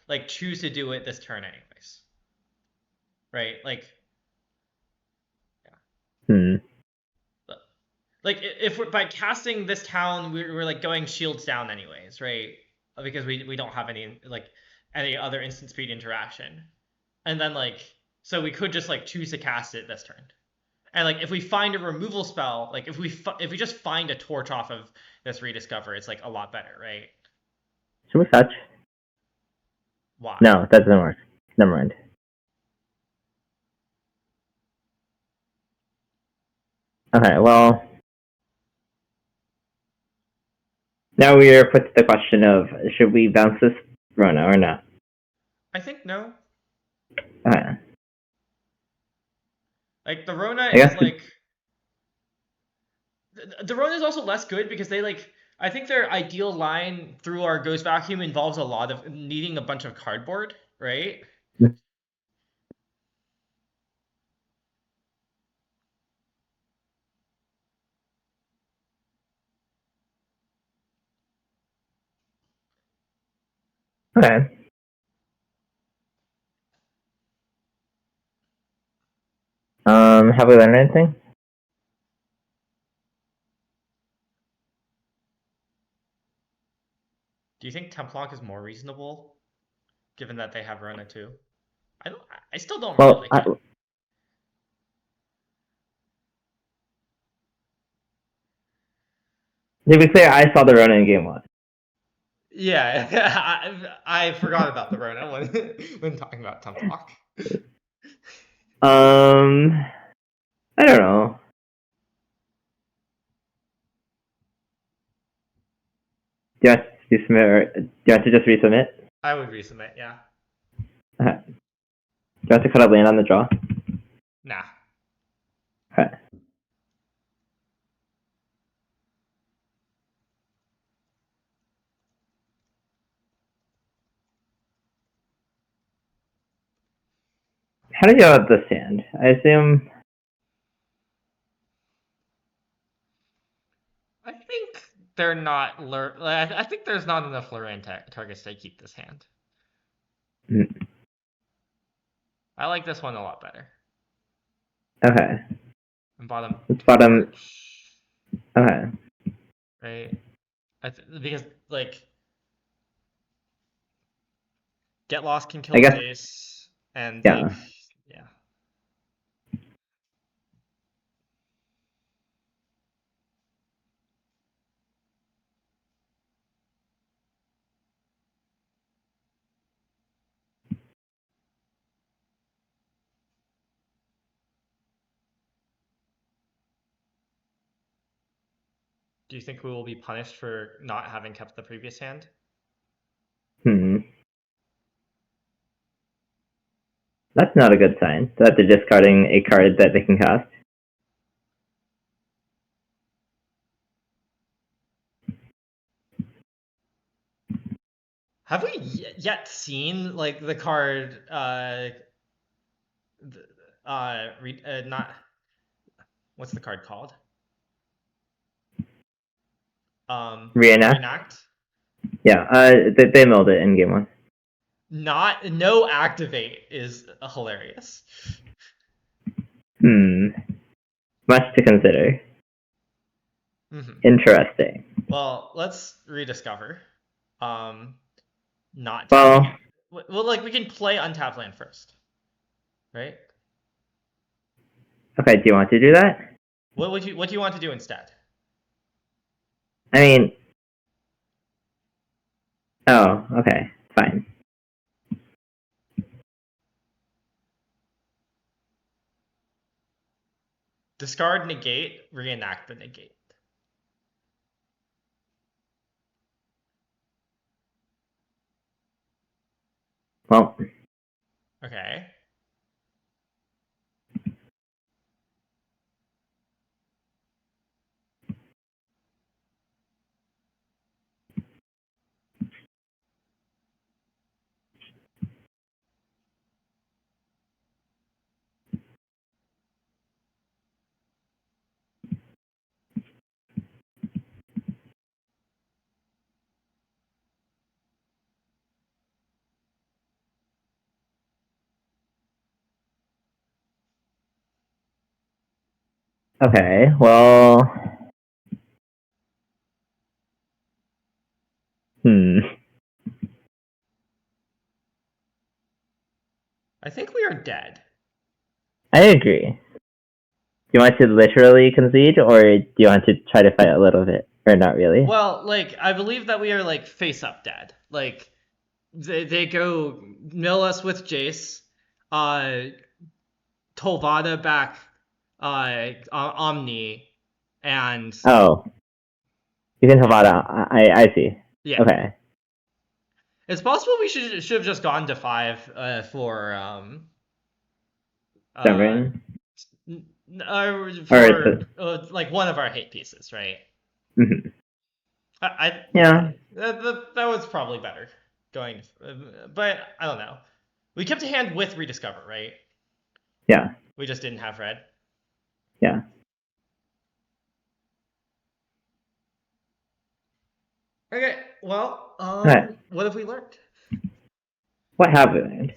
like choose to do it this turn anyways. Right? Like like if we're by casting this town, we're like going shields down anyways, right? Because we don't have any other instant speed interaction. And then like so we could just like choose to cast it this turn. And like if we find a removal spell, like if we just find a torch off of this rediscover, it's like a lot better, right? Should we fetch? Why? No, that doesn't work. Never mind. Okay, well, now we are put to the question of should we bounce this Rona or not? I think no. Okay. Like the Rona I guess is like the Rona is also less good because they like I think their ideal line through our Ghost Vacuum involves a lot of needing a bunch of cardboard, right? okay. Have we learned anything? Do you think Templock is more reasonable, given that they have Rona too? I don't. I still don't really Well, like it. to be clear, I saw the Rona in game one. Yeah, I forgot about the Rona when talking about Templock. I don't know. Do you want to submit or do you want to just resubmit? I would resubmit, yeah. Okay. Do you want to cut a land on the draw? Nah. Okay. How do you go about this hand? I assume. I think they're not. I think there's not enough Lorraine targets to keep this hand. Hmm. I like this one a lot better. Okay. And bottom. It's bottom. Torch. Okay. Right. Because like, Get Lost can kill I the guess. base, and Yeah. like, yeah. Do you think we will be punished for not having kept the previous hand? That's not a good sign. That they're discarding a card that they can cast. Have we yet seen like the card? Not what's the card called? Reenact? Reenact. Yeah, they milled it in game one. No activate is hilarious. Much to consider. Mm-hmm. Interesting. Well, let's rediscover. Not well, tapping. Well, like we can play untapped land first, right? Okay, do you want to do that? What do you want to do instead? I mean, oh, okay, fine. Discard negate, reenact the negate. Well, Okay. okay. Well, hmm. I think we are dead. I agree. Do you want to literally concede, or do you want to try to fight a little bit, or not really? Well, like, I believe that we are, like, face up dead. Like, they go mill us with Jace, uh, Tolvada back, Omni, and Oh, you can Havada. I see. yeah. Okay. It's possible we should have just gone to 5 for uh Stubborn. Or for like one of our hate pieces, right? mhm. I Yeah. that was probably better going, but I don't know. We kept a hand with rediscover, right? Yeah. We just didn't have red. Yeah. Okay, well, Okay. what have we learned? What have we learned?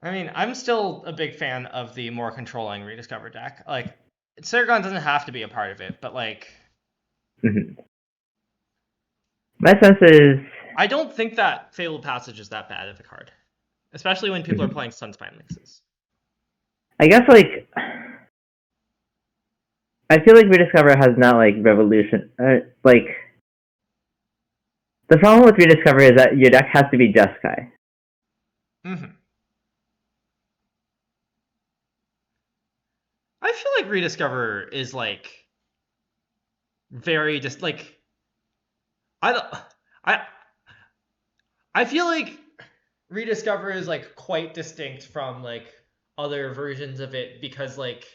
I mean, I'm still a big fan of the more controlling rediscover deck. Like, Saragon doesn't have to be a part of it, but like, Mhm. My sense is, I don't think that Fatal Passage is that bad of a card, especially when people are mhm. playing Sunspine Mixes. I guess like, I feel like Rediscover has not like revolution. Like the problem with Rediscover is that your deck has to be Jeskai. Mm-hmm. I feel like Rediscover is like very just like I don't I I feel like Rediscover is like quite distinct from like other versions of it because like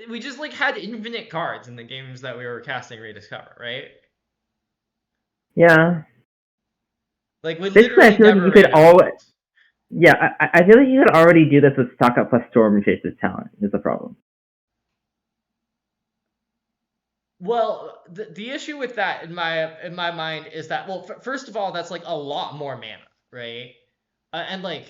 we just like had infinite cards in the games that we were casting Rediscover, right? Yeah. Like we Basically, I literally feel like never you could ran out of all. cards. Yeah, I feel like you could already do this with stock up plus Storm Chase's talent. Is the problem? Well, the issue with that in my mind is that well, first of all, that's like a lot more mana, right? And like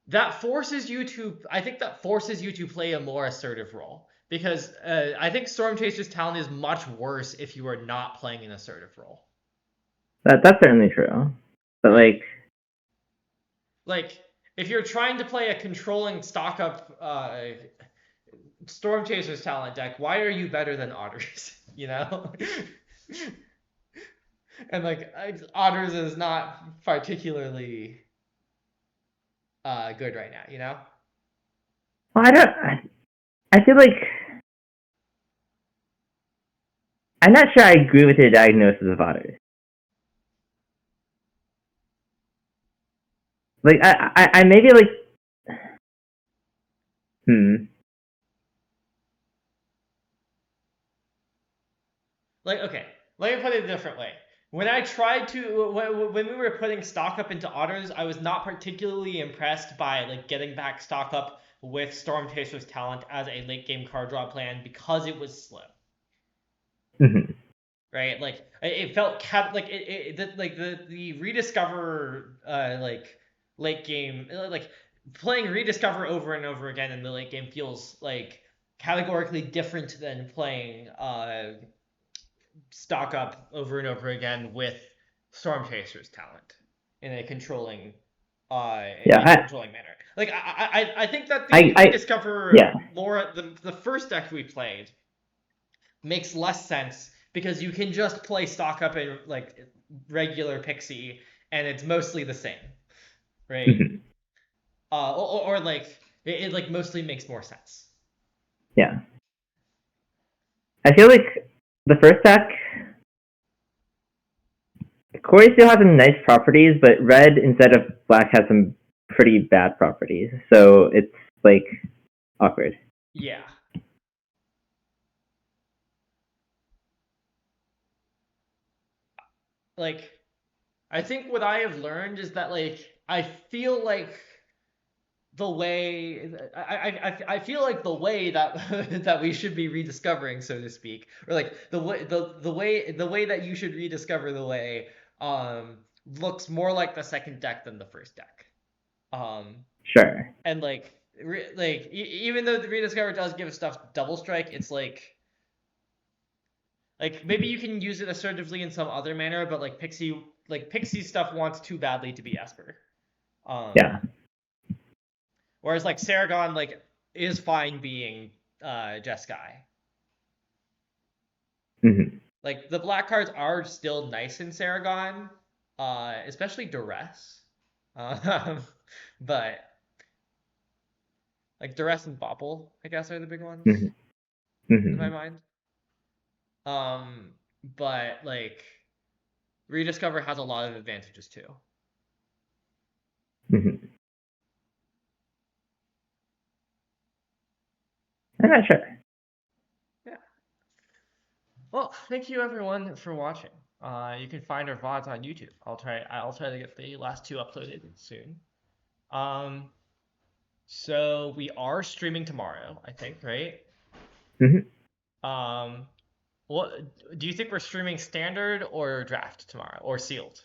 that forces you to I think that forces you to play a more assertive role because I think Storm Chaser's talent is much worse if you are not playing an assertive role, That's certainly true. But right? like, Like if you're trying to play a controlling stock up Storm Chaser's talent deck, why are you better than Otters? You know? And like Otters is not particularly good right now, you know? well, I don't. I feel like I'm not sure I agree with your diagnosis of otters. Like, I maybe like, hmm. Like, okay, let me put it a different way. When I tried to, when we were putting stock up into Otters, I was not particularly impressed by like getting back stock up with Storm Chaser's talent as a late game card draw plan because it was slow, Mhm. right? Like it felt like like the rediscover like late game like playing rediscover over and over again in the late game feels like categorically different than playing stock up over and over again with Storm Chaser's talent in a controlling Yeah, manner. Like I think that the I, rediscover yeah, more the first deck we played makes less sense because you can just play stock up in like regular Pixie and it's mostly the same, right? mhm. Or like it like mostly makes more sense. Yeah. I feel like the first deck, Corey still has some nice properties, but red instead of black has some pretty bad properties. So it's like awkward. Yeah. Like, I think what I have learned is that like I feel like the way I feel like the way that that we should be rediscovering, so to speak, or like the way that you should rediscover the way looks more like the second deck than the first deck. Um, Sure. and like even though the rediscover does give stuff double strike, it's like maybe you can use it assertively in some other manner, but Pixie stuff wants too badly to be Esper. Yeah. Whereas like Saragon like is fine being Jeskai. Hmm. Like the black cards are still nice in Saragon, especially Duress. Um, but like Duress and Bopple, I guess, are the big ones Hmm. in my Hmm. mind. But like Rediscover has a lot of advantages too. Hmm. I'm not sure. Yeah. Well, thank you everyone for watching. You can find our VODs on YouTube. I'll try to get the last two uploaded soon. Um, so we are streaming tomorrow, I think, right? Hmm. What do you think we're streaming standard or draft tomorrow or sealed?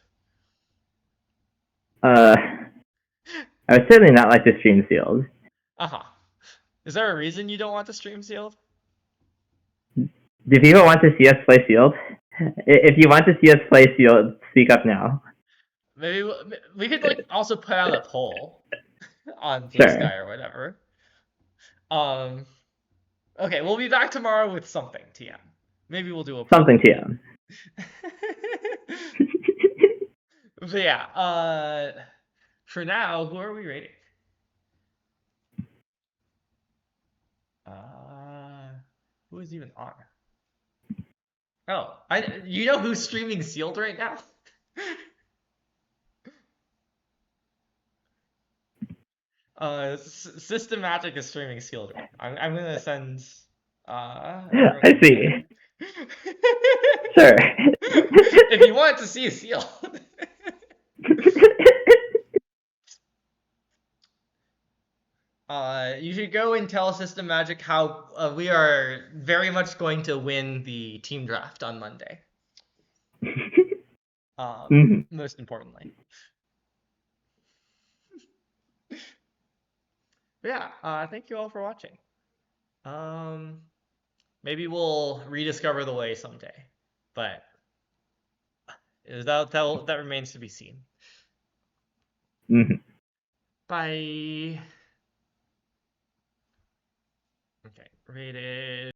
Uh, I would certainly not like to stream sealed. Uh-huh. Is there a reason you don't want to stream sealed? Do people want to see us play sealed? If you want to see us play sealed, speak up now. Maybe we could like also put out a poll on Blue Sure. Sky or whatever. Um, okay, we'll be back tomorrow with something, TM. Maybe we'll do a poll. Something TM. But yeah, for now, who are we rating? Who is even on? Oh, you know who's streaming sealed right now? Systematic is streaming sealed right now. I'm gonna send everyone I see. a Sure. if you want to see a seal. You should go and tell System Magic how we are very much going to win the team draft on Monday. Mhm. Most importantly. But yeah, thank you all for watching. Maybe we'll rediscover the way someday, but that remains to be seen. Mhm. Bye. Okay, rated.